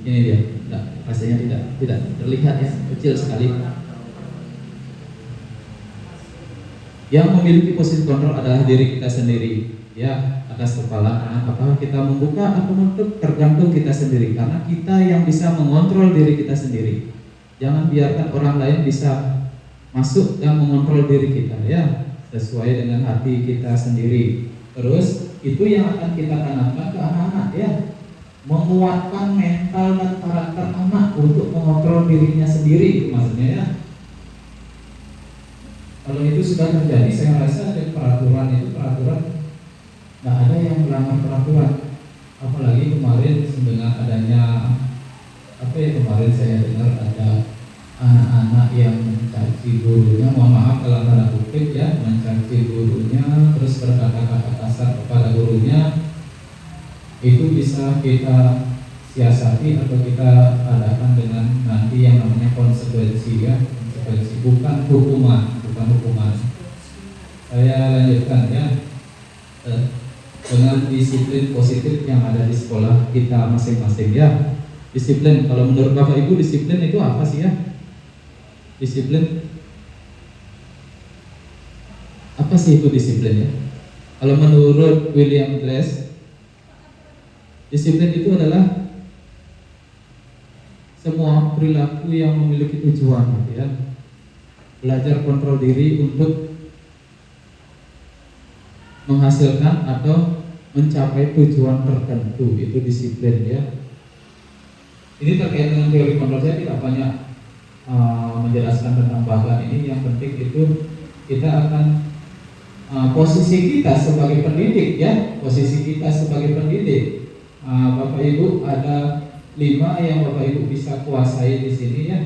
Ini dia. Tidak, rasanya tidak terlihat ya, kecil sekali. Yang memiliki posisi kontrol adalah diri kita sendiri. Ya, atas kepala tangan. Apakah kita membuka atau menutup tergantung kita sendiri. Karena kita yang bisa mengontrol diri kita sendiri. Jangan biarkan orang lain bisa masuk dan mengontrol diri kita ya, sesuai dengan hati kita sendiri. Terus itu yang akan kita tanamkan ke anak-anak ya, menguatkan mental dan karakter anak untuk mengontrol dirinya sendiri, maksudnya ya. Kalau itu sudah terjadi, saya rasa ada peraturan itu peraturan, nggak ada yang melanggar peraturan. Apalagi kemarin dengan adanya kemarin saya dengar ada anak-anak yang mencaci gurunya, mohon maaf dalam tanda kutip ya, mencaci gurunya, terus berkata-kata kasar kepada gurunya, itu bisa kita siasati atau kita adakan dengan nanti yang namanya konsekuensi ya, konsekuensi bukan hukuman. Saya lanjutkan ya, dengan disiplin positif yang ada di sekolah kita masing-masing ya. Disiplin, kalau menurut Bapak Ibu disiplin itu apa sih ya? Disiplin apa sih itu disiplin ya? Kalau menurut William Glass, disiplin itu adalah semua perilaku yang memiliki tujuan ya. Belajar kontrol diri untuk menghasilkan atau mencapai tujuan tertentu, itu disiplin ya. Ini terkait dengan teori kontrol, saya tidak banyak menjelaskan tentang bahan ini. Yang penting itu kita akan posisi kita sebagai pendidik ya, posisi kita sebagai pendidik. Bapak Ibu ada 5 yang Bapak Ibu bisa kuasai di sini ya.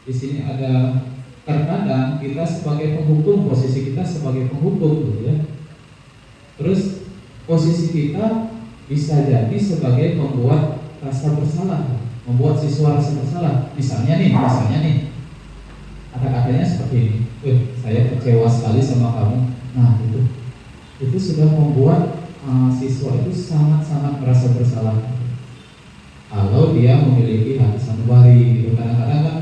Di sini ada, terkadang kita sebagai penghukum, posisi kita sebagai penghukum gitu ya. Terus posisi kita bisa jadi sebagai pembuat rasa bersalah, membuat siswa rasa bersalah. Misalnya nih, kata-katanya seperti ini, saya kecewa sekali sama kamu. Nah itu sudah membuat siswa itu sangat-sangat merasa bersalah. Kalau dia memiliki hati sanubari, gitu. Kadang-kadang kan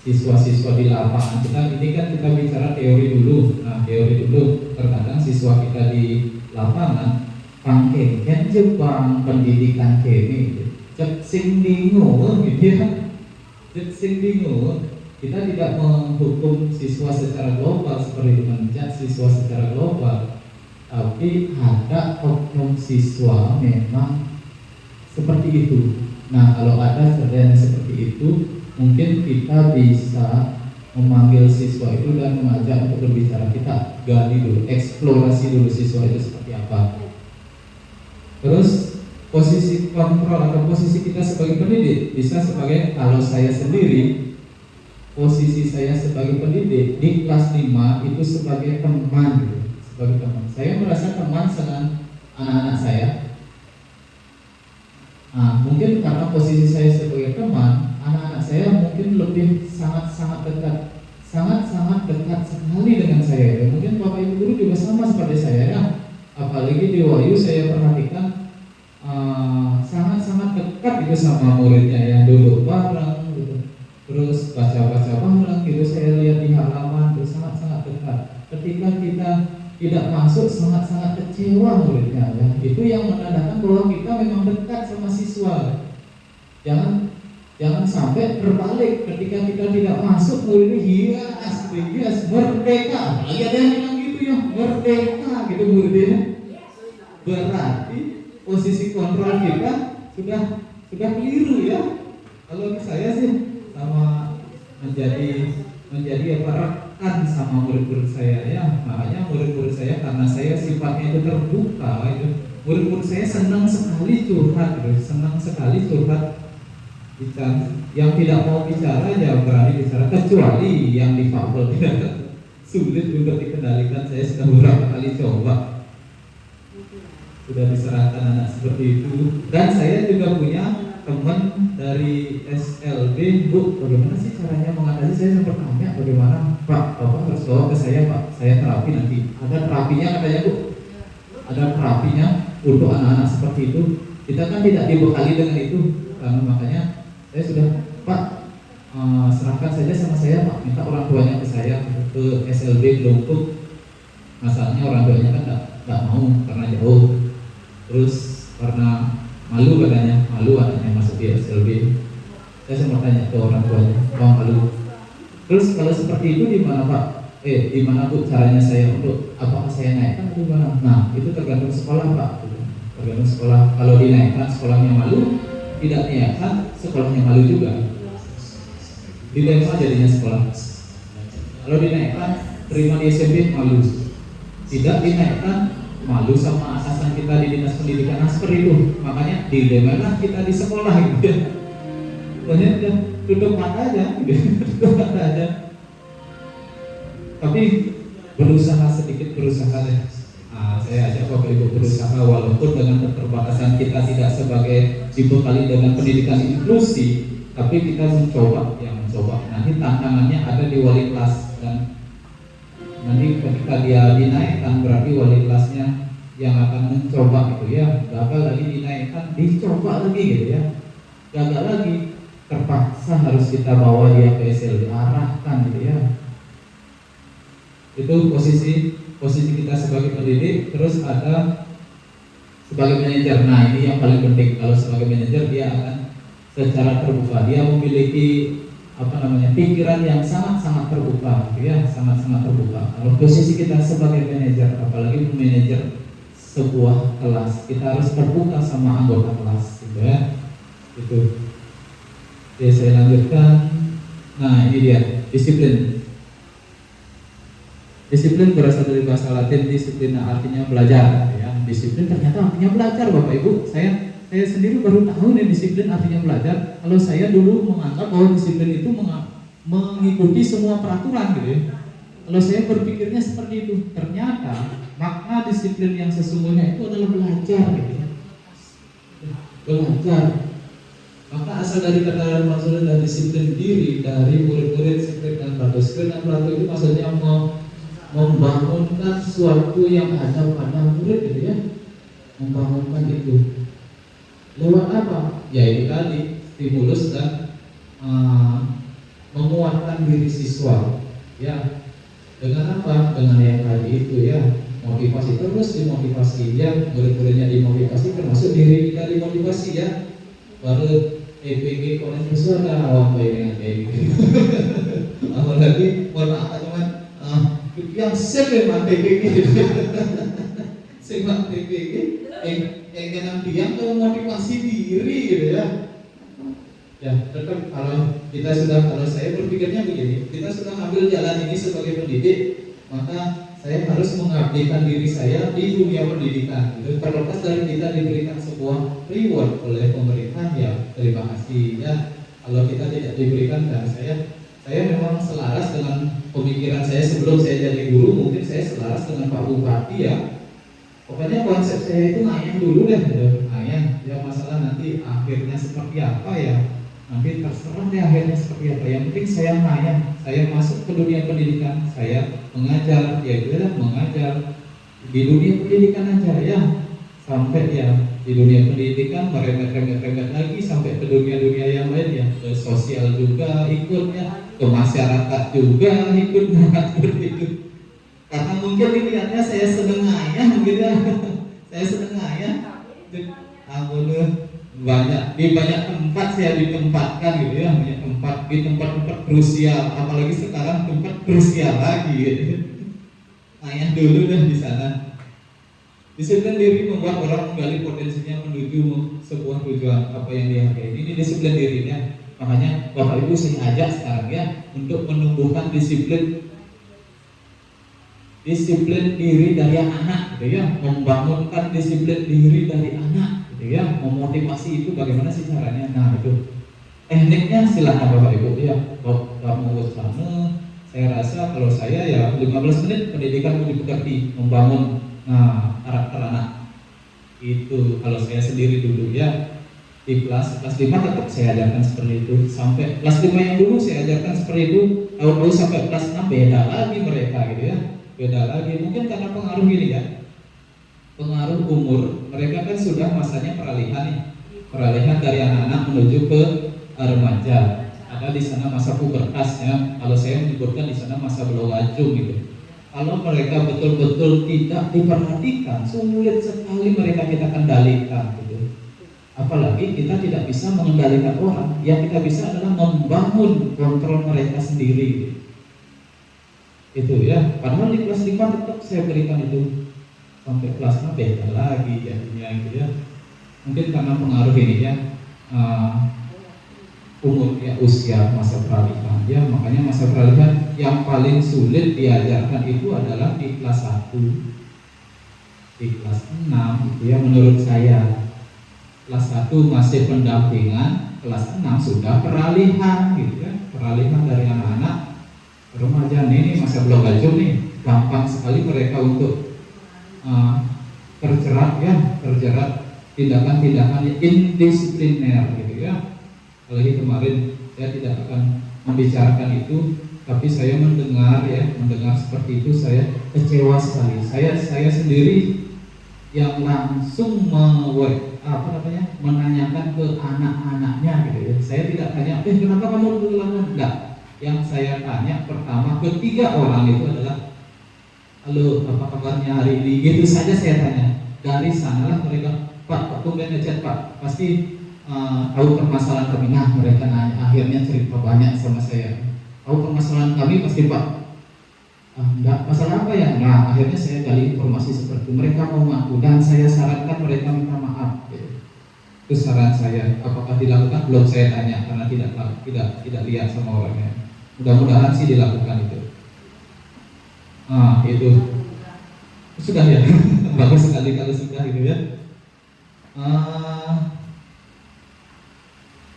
siswa-siswa di lapangan ini kan kita bicara teori dulu. Nah teori dulu, terkadang siswa kita di lapangan pangkengken Jepang pendidikan kini cek sing dingu gitu ya, cek sing dingu. Kita tidak menghukum siswa secara global seperti menjudge siswa secara global, tapi ada oknum siswa memang seperti itu. Nah kalau ada terjadi seperti itu, mungkin kita bisa memanggil siswa itu dan mengajak untuk berbicara. Kita gali dulu, eksplorasi dulu siswa itu seperti apa. Terus posisi kontrol atau posisi kita sebagai pendidik bisa sebagai, kalau saya sendiri posisi saya sebagai pendidik di kelas 5 itu sebagai teman gitu. Sebagai teman, saya merasa teman dengan anak-anak saya. Nah, mungkin karena posisi saya sebagai teman, anak-anak saya mungkin lebih sangat-sangat dekat sekali dengan saya. Dan mungkin Bapak Ibu guru juga sama seperti saya ya. Apalagi di Wahyu saya perhatikan sangat-sangat dekat gitu sama muridnya ya, duduk bareng gitu. Terus baca-baca bareng gitu, saya lihat di halaman itu sangat-sangat dekat. Ketika kita tidak masuk sangat-sangat kecewa muridnya ya. Itu yang menandakan bahwa kita memang dekat sama siswa. Jangan sampai terbalik, ketika kita tidak masuk muridnya hias merdeka. Apalagi ada yang bilang gitu ya, merdeka gitu muridnya. Berarti posisi kontrol kita sudah keliru ya. Kalau saya sih sama menjadi rekan sama murid-murid saya ya. Makanya murid-murid saya, karena saya sifatnya itu terbuka itu, murid-murid saya senang sekali curhat gitu, yang tidak mau bicara ya berani bicara, kecuali yang difabel tidak sulit untuk dikendalikan. Saya sudah beberapa kali coba, sudah diserahkan anak seperti itu. Dan saya juga punya teman dari SLB, Bu, bagaimana sih caranya mengatasi? Saya sempat tanya bagaimana, Pak, Bapak harus bawa ke saya, Pak, saya terapi nanti. Ada terapinya katanya, Bu, ada terapinya untuk anak-anak seperti itu. Kita kan tidak dibekali dengan itu, makanya saya sudah, Pak, serahkan saja sama saya, Pak, minta orang tuanya ke saya, ke SLB Gelungkuk. Masalahnya orang tuanya kan tidak mau karena jauh, terus karena malu katanya, anaknya masuk di SLB. Saya sempat tanya ke orang tuanya, Bang, malu. Terus kalau seperti itu di mana, Pak? Di mana, Bu, caranya saya untuk apakah saya naikkan atau gimana? Nah, itu tergantung sekolah, Pak. Tergantung sekolah. Kalau dinaikkan sekolahnya malu, tidak dinaikkan sekolahnya malu juga. Dilema jadinya sekolah. Kalau dinaikkan terima di SMP malu, tidak dinaikkan malu sama atasan kita di dinas pendidikan. Nah, seperti itu. Makanya dilema kita di sekolah gitu. Banyak udah tutup mata aja, tutup mata aja. Tapi berusaha deh. Saya ajak Bapak Bapak Ibu berusaha walaupun dengan keterbatasan kita tidak sebagai dibekali dengan pendidikan inklusi, tapi kita mencoba. Nanti tantangannya ada di wali kelas, dan nanti ketika dia dinaikkan berarti wali kelasnya yang akan mencoba gitu ya. Gagal lagi dinaikkan, dicoba lagi gitu ya. Gagal lagi, terpaksa harus kita bawa dia ke SLB, arahkan gitu ya. Itu posisi kita sebagai pendidik. Terus ada sebagai manajer. Nah, ini yang paling penting. Kalau sebagai manajer dia akan secara terbuka, dia memiliki pikiran yang sangat terbuka gitu ya, sangat terbuka. Kalau posisi kita sebagai manajer, apalagi manajer sebuah kelas, kita harus terbuka sama anggota kelas gitu ya. Itu. Oke, saya lanjutkan. Nah, ini dia, disiplin. Disiplin berasal dari bahasa Latin disiplina, artinya belajar ya. Disiplin ternyata artinya belajar, Bapak Ibu. Saya sendiri baru tahu nih disiplin artinya belajar. Kalau saya dulu menganggap bahwa disiplin itu mengikuti semua peraturan gitu ya. Kalau saya berpikirnya seperti itu, ternyata makna disiplin yang sesungguhnya itu adalah belajar gitu ya. Belajar. Maka asal dari kata maksudnya dan disiplin diri dari murid-murid Sekret dan Plato. Sekret dan Plato itu maksudnya membangunkan suatu yang ada pada murid gitu ya. Membangunkan itu. Lewat apa? Ya itu tadi, stimulus dan menguatkan diri siswa. Ya, dengan apa? Dengan yang tadi itu ya, motivasi, terus dimotivasi ya, murid-muridnya dimotivasi, termasuk diri kita dimotivasi ya. Baru EPG konsensus ada awam dengan EPG. Apalagi mohon maaf teman, yang sebenarnya EPG, sebenarnya EPG, yang jangan diam tuh motivasi diri gitu ya. Ya tetap kalau saya berpikirnya begini, kita sudah ambil jalan ini sebagai pendidik, maka saya harus mengabdikan diri saya di dunia pendidikan. Itu terlepas dari kita diberikan sebuah reward oleh pemerintah ya, terima kasih ya. Kalau kita tidak diberikan, dan saya memang selaras dengan pemikiran saya sebelum saya jadi guru, mungkin saya selaras dengan Pak Bupati ya. Pokoknya konsep saya itu ngayang dulu deh, ngayang. Ya masalah nanti akhirnya seperti apa ya, nanti terserah deh akhirnya seperti apa. Yang penting saya ngayang, saya masuk ke dunia pendidikan, saya mengajar, ya itu lah mengajar di dunia pendidikan aja ya, sampai ya di dunia pendidikan merembet lagi sampai ke dunia-dunia yang lain ya, ke sosial juga ikut ya, ke masyarakat juga ikut mengatur itu. Karena mungkin dilihatnya saya sedang ngayang gitu ya, saya sedang ngayang. Banyak di banyak tempat saya ditempatkan gitu ya, banyak tempat di tempat-tempat krusial, apalagi sekarang tempat krusial lagi gitu. Ngayang dulu deh di sana. Disiplin diri membuat orang menggali potensinya menuju sebuah tujuan apa yang dihargai. Ini disiplin dirinya. Makanya Bapak Ibu saya ajak sekarang ya untuk menumbuhkan disiplin diri dari anak gitu ya, membangunkan disiplin diri dari anak gitu ya, memotivasi itu bagaimana sih caranya. Nah itu tekniknya silahkan Bapak Ibu ya, kamu bersama. Saya rasa kalau saya ya 15 menit pendidikan mau dimengerti, membangun karakter anak itu. Kalau saya sendiri dulu ya di kelas 5 tetap saya ajarkan seperti itu, sampai kelas 5 yang dulu saya ajarkan seperti itu, tahun-tahun sampai kelas 6 beda lagi mereka gitu ya. Beda lagi, mungkin karena pengaruh gini ya, pengaruh umur. Mereka kan sudah masanya peralihan nih, peralihan dari anak-anak menuju ke remaja. Ada di sana masa pubertas ya, kalau saya menyebutkan di sana masa belawajung gitu. Kalau mereka betul-betul tidak diperhatikan, sulit sekali mereka kita kendalikan gitu. Apalagi kita tidak bisa mengendalikan orang, yang kita bisa adalah membangun kontrol mereka sendiri gitu. Itu ya, padahal di kelas 5 tetap saya berikan itu, sampai kelas 6 beda lagi jadinya gitu ya. Mungkin karena pengaruh ini ya, umur ya, usia, masa peralihan ya. Makanya masa peralihan yang paling sulit diajarkan itu adalah di kelas 1, di kelas 6 gitu ya menurut saya. Kelas 1 masih pendampingan, kelas 6 sudah peralihan gitu ya, peralihan dari anak-anak remaja. Ini masa belum gajum nih, gampang sekali mereka untuk terjerat tindakan-tindakan indisipliner gitu ya. Apalagi kemarin saya tidak akan membicarakan itu, tapi saya mendengar seperti itu, saya kecewa sekali. Saya sendiri yang langsung menanyakan ke anak-anaknya gitu ya. Saya tidak tanya, kenapa kamu ulangan? Enggak. Yang saya tanya pertama ketiga orang itu adalah, halo, apa kabarnya hari ini? Gitu saja saya tanya. Dari sanalah mereka, Pak tumben ngechat Pak, pasti tahu permasalahan kami. Nah, mereka akhirnya cerita banyak sama saya. Tahu permasalahan kami pasti Pak. Enggak, masalah apa ya? Nah, akhirnya saya gali informasi seperti itu. Mereka mau ngaku dan saya sarankan mereka minta maaf. Gitu. Itu saran saya. Apakah dilakukan? Belum saya tanya karena tidak lihat sama orangnya. Mudah-mudahan sih dilakukan itu. Itu sudah ya. Bagus sekali kalau sudah gitu ya.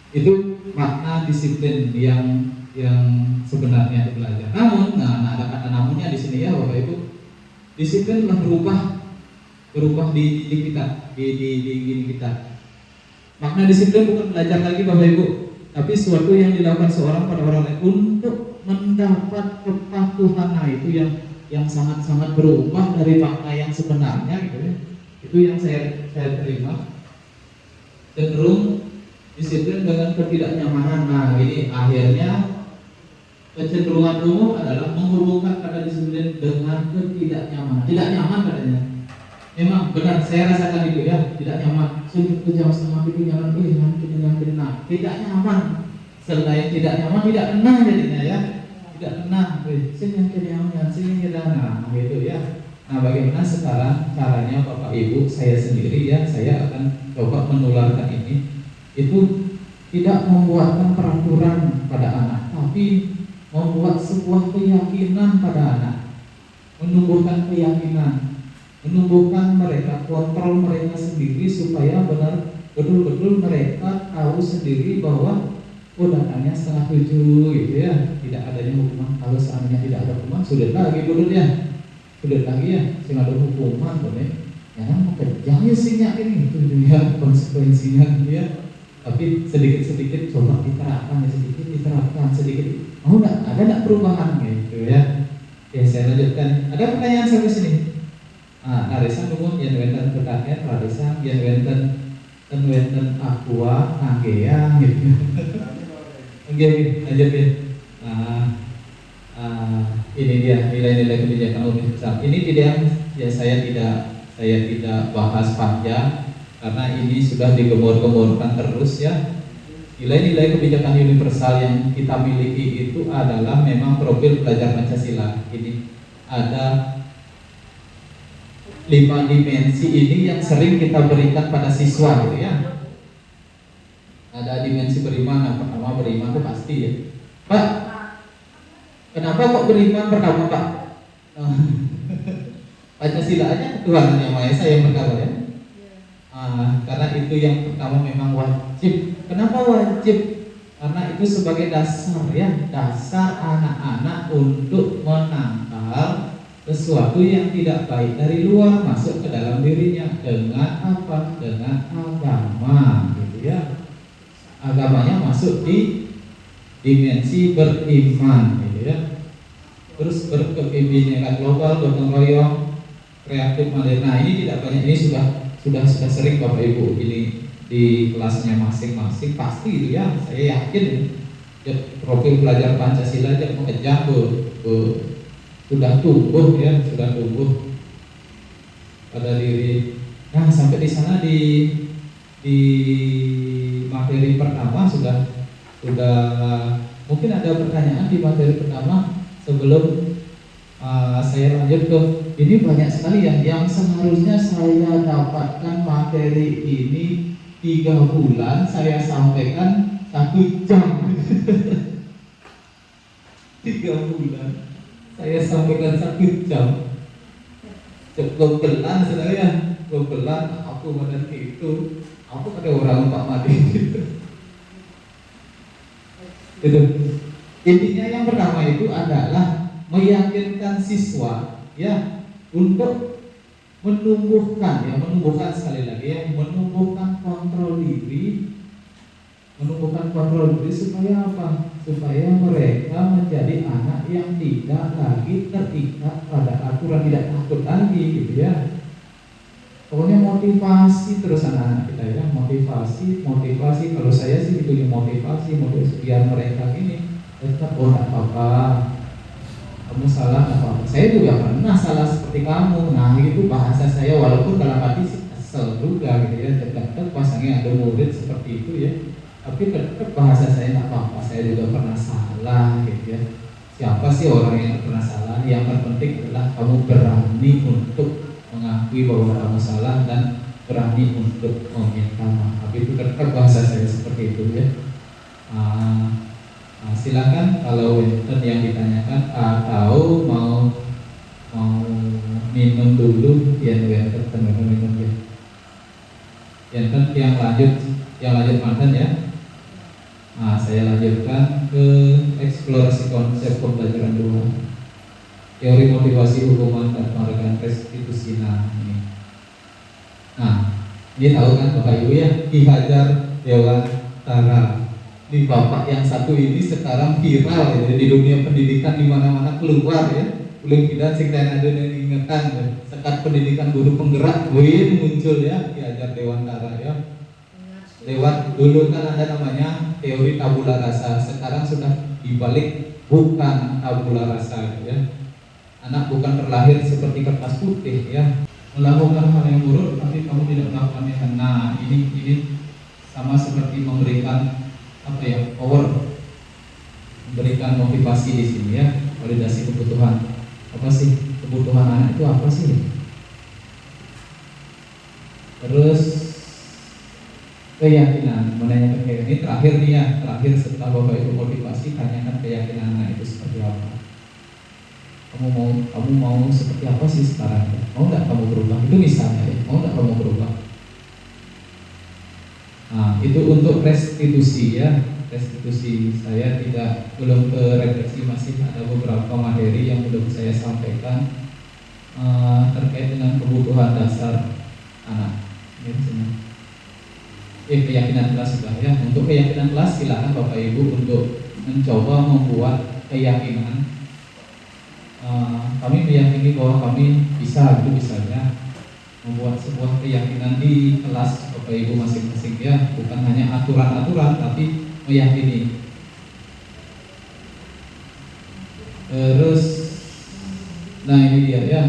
Itu makna disiplin yang sebenarnya belajar. Namun, ada kata namunnya di sini ya Bapak Ibu. Disiplin telah berubah di kita, di kita. Makna disiplin bukan belajar lagi Bapak Ibu, tapi suatu yang dilakukan seorang pada orang lain untuk mendapat kepatuhan. Nah, itu yang sangat-sangat berubah dari makna yang sebenarnya gitu ya. Itu yang saya terima. Cenderung disiplin dengan ketidaknyamanan. Nah, ini akhirnya kecenderungan umum adalah menghubungkan kata disiplin dengan ketidaknyamanan. Tidak nyaman katanya. Memang benar, saya rasakan itu ya, tidak nyaman. Sudah kerja sama itu jangan kena. Tidak nyaman. Selain tidak nyaman, tidak kena jadinya ya. Tidak kena. Nah, gitu ya. Nah, bagaimana sekarang caranya Bapak Ibu, saya sendiri ya, saya akan coba menularkan ini. Itu tidak membuatkan peraturan pada anak, tapi membuat sebuah keyakinan pada anak, menumbuhkan keyakinan, menumbuhkan mereka, kontrol mereka sendiri supaya betul-betul mereka tahu sendiri bahwa datangnya 6:30 gitu ya, tidak adanya hukuman. Kalau seandainya tidak ada hukuman, sudah lagi ya, sehingga ada hukuman boleh, ya kan kejam ya sihnya ini itu ya konsekuensinya gitu ya. Tapi sedikit-sedikit coba diterapkan, sedikit. Ada perubahan gitu ya. Ya, saya lanjutkan. Ada pertanyaan sampai sini? Narisa ngomong yang wenten berkait, narisa yang wenten aqua nangea gitu. Oke, lanjut ya. Ini dia nilai-nilai kebijakan universal. Ini saya tidak bahas panjang karena ini sudah digemur-gemurkan terus ya. Nilai-nilai kebijakan universal yang kita miliki itu adalah memang profil belajar Pancasila. Ini ada 5 dimensi ini yang sering kita berikan pada siswa gitu ya. Ada dimensi beriman. Yang pertama beriman itu pasti ya. Pak, kenapa kok beriman pertama Pak? Pancasila aja Tuhan Yang Maha Esa yang pertama ya. Karena itu yang pertama memang wajib. Kenapa wajib? Karena itu sebagai dasar ya, dasar anak-anak untuk menangkal sesuatu yang tidak baik dari luar masuk ke dalam dirinya dengan apa? Dengan agama gitu ya. Agamanya masuk di dimensi beriman gitu ya. Terus berkebinekaan global, gotong royong, kreatif mandiri. Nah, ini tidak banyak, ini sudah sering Bapak Ibu ini di kelasnya masing-masing pasti itu ya. Saya yakin ya, profil belajar Pancasila aja mengejar sudah tumbuh pada diri. Nah, sampai di sana di materi pertama sudah mungkin ada pertanyaan di materi pertama sebelum saya lanjut ke ini. Banyak sekali ya yang seharusnya saya dapatkan materi ini 3 bulan, saya sampaikan 1 jam. 3 bulan saya sampaikan 1 jam. Cukup belan sebenarnya, aku benar itu. Aku ada orang Pak Madi itu. Intinya yang pertama itu adalah meyakinkan siswa ya untuk menumbuhkan sekali lagi ya, menumbuhkan kontrol diri supaya apa? Supaya mereka menjadi anak yang tidak lagi terikat pada aturan, tidak takut lagi gitu ya. Pokoknya motivasi terus anak-anak kita ya, motivasi. Kalau saya sih itu motivasi biar mereka ini tetap tidak apa-apa. Kamu salah nggak apa-apa. Saya juga pernah salah seperti kamu. Nah itu bahasa saya, walaupun dalam hati sih kesel juga gitu ya. Tetap pasangnya ada murid seperti itu ya. Tapi tetap bahasa saya nggak apa-apa. Saya juga pernah salah gitu ya. Siapa sih orang yang pernah salah? Yang terpenting adalah kamu berani untuk mengakui bahwa kamu salah dan berani untuk meminta maaf. Itu tetap bahasa saya seperti itu ya. Silakan kalau yang ditanyakan atau mau minum dulu yang minum ya. Yang lanjut mantan ya. Saya lanjutkan ke eksplorasi konsep pembelajaran 2. Teori motivasi hukuman dan penghargaan restitusi. Ini tahu kan Bapak Ibu ya, Ki Hajar Dewantara. Di bapak yang satu ini sekarang viral ya, di dunia pendidikan di mana-mana keluar ya. Belum tidak sih ada yang diingatkan ya. Sekat pendidikan guru penggerak muncul ya, Ki Hajar Dewantara ya. Lewat dulu kan ada namanya teori tabula rasa, sekarang sudah dibalik bukan tabula rasa ya. Anak bukan terlahir seperti kertas putih ya. Melakukan hal yang buruk tapi kamu tidak melakukannya. Nah ini sama seperti memberikan power, memberikan motivasi di sini ya, validasi kebutuhan. Apa sih kebutuhan anak itu apa sih? Terus keyakinan, menanyakan keyakinan. Ini terakhir nih ya, terakhir setelah Bapak Ibu motivasi, tanyakan keyakinan anak itu seperti apa. Kamu mau seperti apa sih sekarang? Mau nggak kamu berubah? Itu misalnya ya, mau nggak kamu berubah? Itu untuk restitusi ya. Restitusi saya belum ke refleksi, masih ada beberapa materi yang belum saya sampaikan terkait dengan kebutuhan dasar anak. Keyakinan kelas sudah ya. Untuk keyakinan kelas silakan Bapak Ibu untuk mencoba membuat keyakinan. Kami meyakini bahwa kami bisa, itu misalnya membuat sebuah keyakinan di kelas Bapak Ibu masing-masing ya, bukan hanya aturan-aturan tapi meyakini. Terus ini dia ya,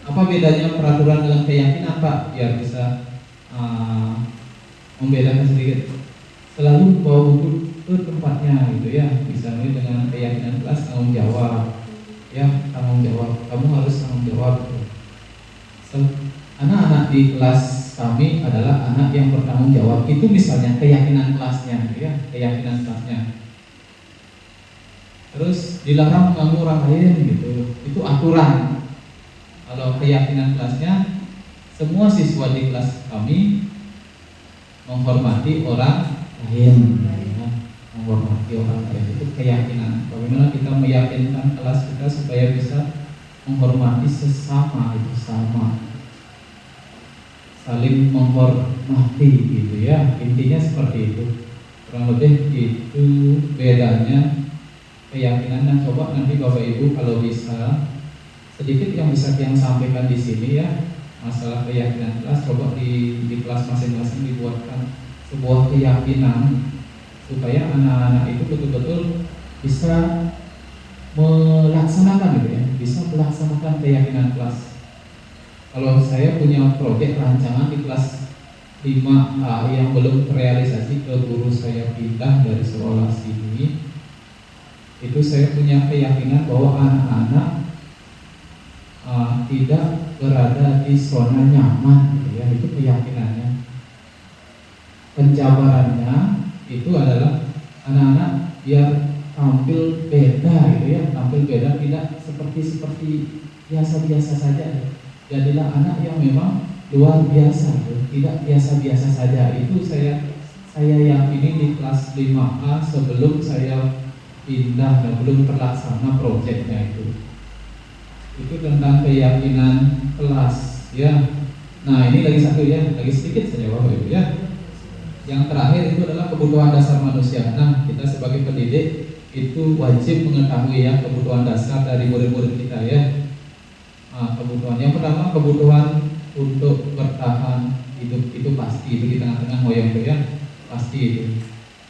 apa bedanya peraturan dengan keyakinan Pak, biar bisa membedakan sedikit. Selalu bawa buku ke tempatnya gitu ya, misalnya dengan keyakinan kelas tanggung jawab ya, tanggung jawab, kamu harus tanggung jawab gitu. Anak-anak di kelas kami adalah anak yang bertanggung jawab. Itu misalnya keyakinan kelasnya, ya, keyakinan kelasnya. Terus dilarang mengganggu orang lain gitu. Itu aturan. Kalau keyakinan kelasnya, semua siswa di kelas kami menghormati orang lain, ya. Menghormati orang lain itu keyakinan. Bagaimana kita meyakinkan kelas kita supaya bisa menghormati sesama, itu sama. Saling menghormati gitu ya, intinya seperti itu. Kurang lebih itu bedanya keyakinan. Dan coba nanti Bapak Ibu kalau bisa sedikit yang bisa yang sampaikan di sini ya, masalah keyakinan kelas. Coba di kelas masing-masing dibuatkan sebuah keyakinan supaya anak-anak itu betul-betul bisa melaksanakan gitu ya, bisa melaksanakan keyakinan kelas. Kalau saya punya proyek rancangan di kelas 5A yang belum terrealisasi ke guru saya pindah dari sekolah sini, itu saya punya keyakinan bahwa anak-anak tidak berada di zona nyaman gitu ya, itu keyakinannya. Penjabarannya itu adalah anak-anak biar tampil beda gitu ya, tampil beda, tidak seperti biasa-biasa saja ya. Jadilah anak yang memang luar biasa, tidak biasa-biasa saja. Itu saya yakini di kelas 5A sebelum saya pindah dan belum terlaksana proyeknya itu. Itu tentang keyakinan kelas Ya. Nah, ini lagi satu ya, lagi sedikit saja Bapak Ibu ya. Yang terakhir itu adalah kebutuhan dasar manusia. Nah, kita sebagai pendidik itu wajib mengetahui ya kebutuhan dasar dari murid-murid kita ya. Kebutuhan yang pertama, kebutuhan untuk bertahan hidup itu pasti, itu di tengah-tengah moyang itu ya, pasti itu.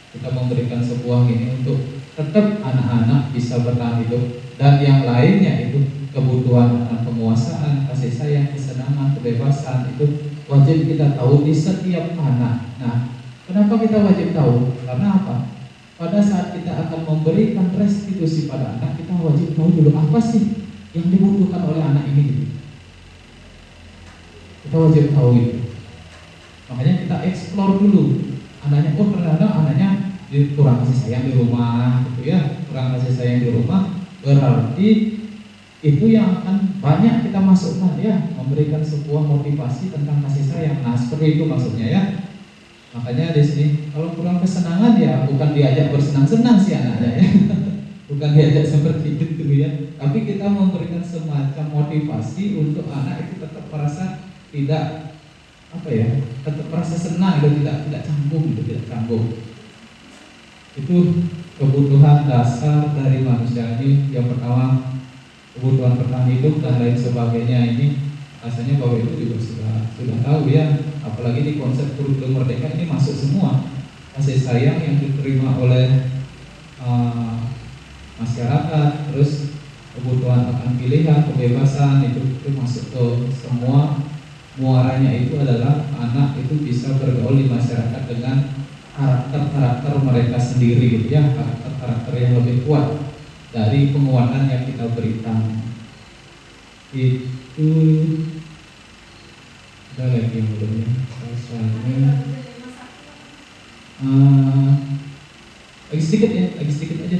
Kita memberikan sebuah ini untuk tetap anak-anak bisa bertahan hidup, dan yang lainnya itu kebutuhan akan penguasaan, kasih sayang, kesenangan, kebebasan itu wajib kita tahu di setiap anak. Nah, kenapa kita wajib tahu? Karena apa? Pada saat kita akan memberikan restitusi pada anak, kita wajib tahu dulu apa sih yang dibutuhkan oleh anak ini gitu. Kita wajib tahu itu. Makanya kita explore dulu anaknya. Oh, ternyata anaknya kurang kasih sayang di rumah gitu ya, kurang kasih sayang di rumah, berarti itu yang akan banyak kita masukkan ya, memberikan sebuah motivasi tentang kasih sayang. Nah, seperti itu maksudnya ya. Makanya di sini kalau kurang kesenangan ya bukan diajak bersenang-senang sih anaknya ya. Bukan diajak seperti itu ya. Tapi kita memberikan semacam motivasi untuk anak itu tetap merasa tidak apa ya, tetap merasa senang itu, tidak canggung gitu, tidak canggung. Itu kebutuhan dasar dari manusia. Ini yang pertama, kebutuhan bertahan hidup dan lain sebagainya. Ini rasanya Bapak Ibu juga sudah tahu ya, apalagi di konsep kurikulum merdeka ini masuk semua. Kasih sayang yang diterima oleh masyarakat, terus kebutuhan akan pilihan, kebebasan itu masuk ke semua. Muaranya itu adalah anak itu bisa bergaul di masyarakat dengan karakter-karakter mereka sendiri gitu ya, karakter-karakter yang lebih kuat dari penguatan yang kita berikan. Itu ada lagi yang belum rasanya lagi sedikit ya, lagi sedikit aja,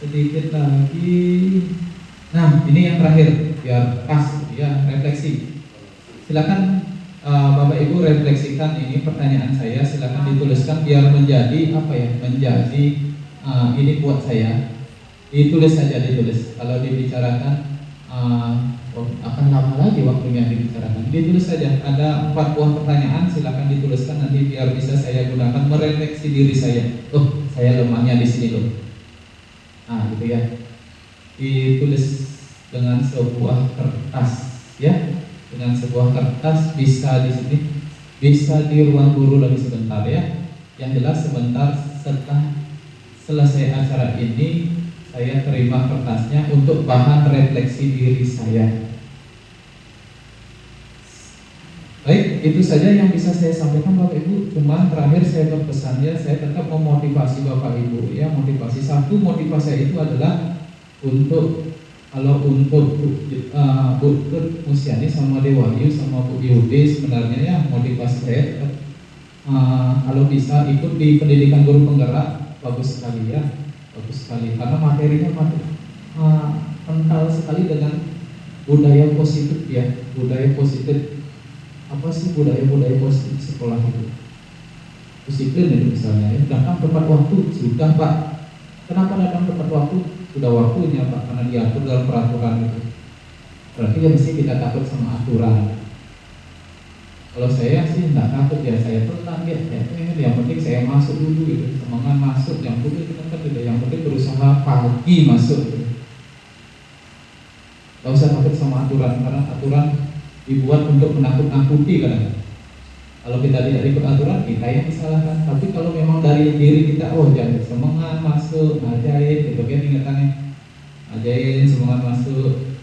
sedikit lagi. Nah, ini yang terakhir biar pas gitu ya, refleksi. Silakan Bapak Ibu refleksikan ini pertanyaan saya, silakan dituliskan biar menjadi apa ya, menjadi ini buat saya. Ditulis saja, ditulis. Kalau dibicarakan akan lama lagi waktunya dibicarakan. Ditulis saja. Ada 4 buah pertanyaan, silakan dituliskan nanti biar bisa saya gunakan merefleksi diri saya. Oh, saya lemahnya di sini loh. Nah, gitu ya. Ditulis dengan sebuah kertas ya. Dengan sebuah kertas, bisa di sini, bisa di ruang guru lagi sebentar ya. Yang jelas sebentar setelah selesai acara ini saya terima kertasnya untuk bahan refleksi diri saya. Baik, itu saja yang bisa saya sampaikan Bapak Ibu. Cuman terakhir saya berpesan ya, saya tetap memotivasi Bapak Ibu ya. Motivasi satu, motivasi itu adalah untuk, kalau untuk Bu Musiani sama Dewayu sama Bu Yudi sebenarnya ya, motivasi saya tetap kalau bisa ikut di pendidikan guru penggerak, bagus sekali ya, bagus sekali karena materinya kental sekali dengan budaya positif ya, budaya positif. Apa sih budaya positif sekolah itu? Disiplin itu misalnya ya, datang tepat waktu, sudah Pak. Kenapa datang tepat waktu? Sudah waktunya Pak, karena diatur dalam peraturan itu. Berarti ya mesti kita takut sama aturan. Kalau saya sih tidak takut ya, saya tenang ya, yang penting saya masuk dulu gitu, semangat masuk, yang penting kita kan tidak, yang penting berusaha pagi masuk gitu. Gak usah takut sama aturan, karena aturan dibuat untuk menakut-nakuti kadang. Kalau kita tidak ikut aturan, kita yang disalahkan. Tapi kalau memang dari diri kita, oh jangan semangat masuk, ngajain, gitu kan ingatannya, ngajain, semangat masuk.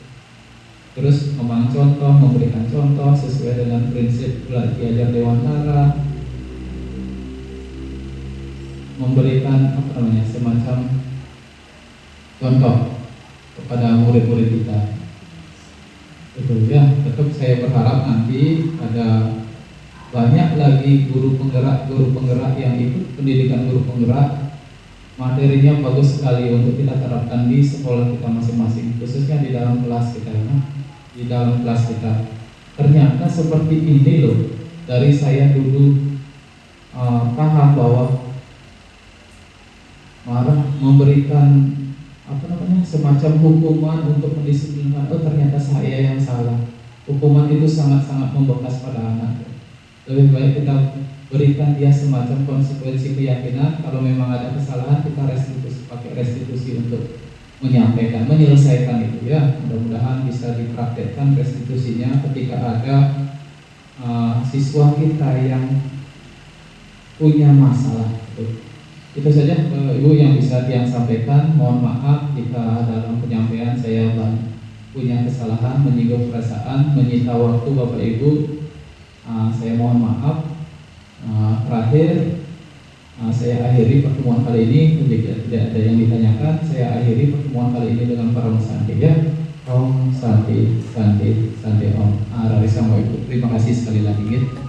Terus memang contoh, memberikan contoh sesuai dengan prinsip belajar dewantara, memberikan semacam contoh kepada murid-murid kita. Betul ya, tetap saya berharap nanti ada banyak lagi guru penggerak yang ikut pendidikan guru penggerak. Materinya bagus sekali untuk kita terapkan di sekolah kita masing-masing, khususnya di dalam kelas kita ya. Di dalam kelas kita ternyata seperti ini loh. Dari saya dulu paham bahwa memberikan semacam hukuman untuk mendisiplinkan, oh ternyata saya yang salah. hukuman itu sangat-sangat membekas pada anak. Lebih baik kita berikan dia semacam konsekuensi keyakinan. Kalau memang ada kesalahan, kita restitusi, pakai restitusi untuk menyampaikan, menyelesaikan itu ya. Mudah-mudahan bisa dipraktekkan restitusinya ketika ada siswa kita yang punya masalah. Itu saja Ibu yang bisa Tiang sampaikan. Mohon maaf jika dalam penyampaian saya punya kesalahan, menyinggung perasaan, menyita waktu Bapak Ibu. Saya mohon maaf. Terakhir saya akhiri pertemuan kali ini. Jika tidak ada yang ditanyakan, saya akhiri pertemuan kali ini dengan para santi ya. Om Santi Santi Santi Om. Rarisa Ibu. Terima kasih sekali lagi.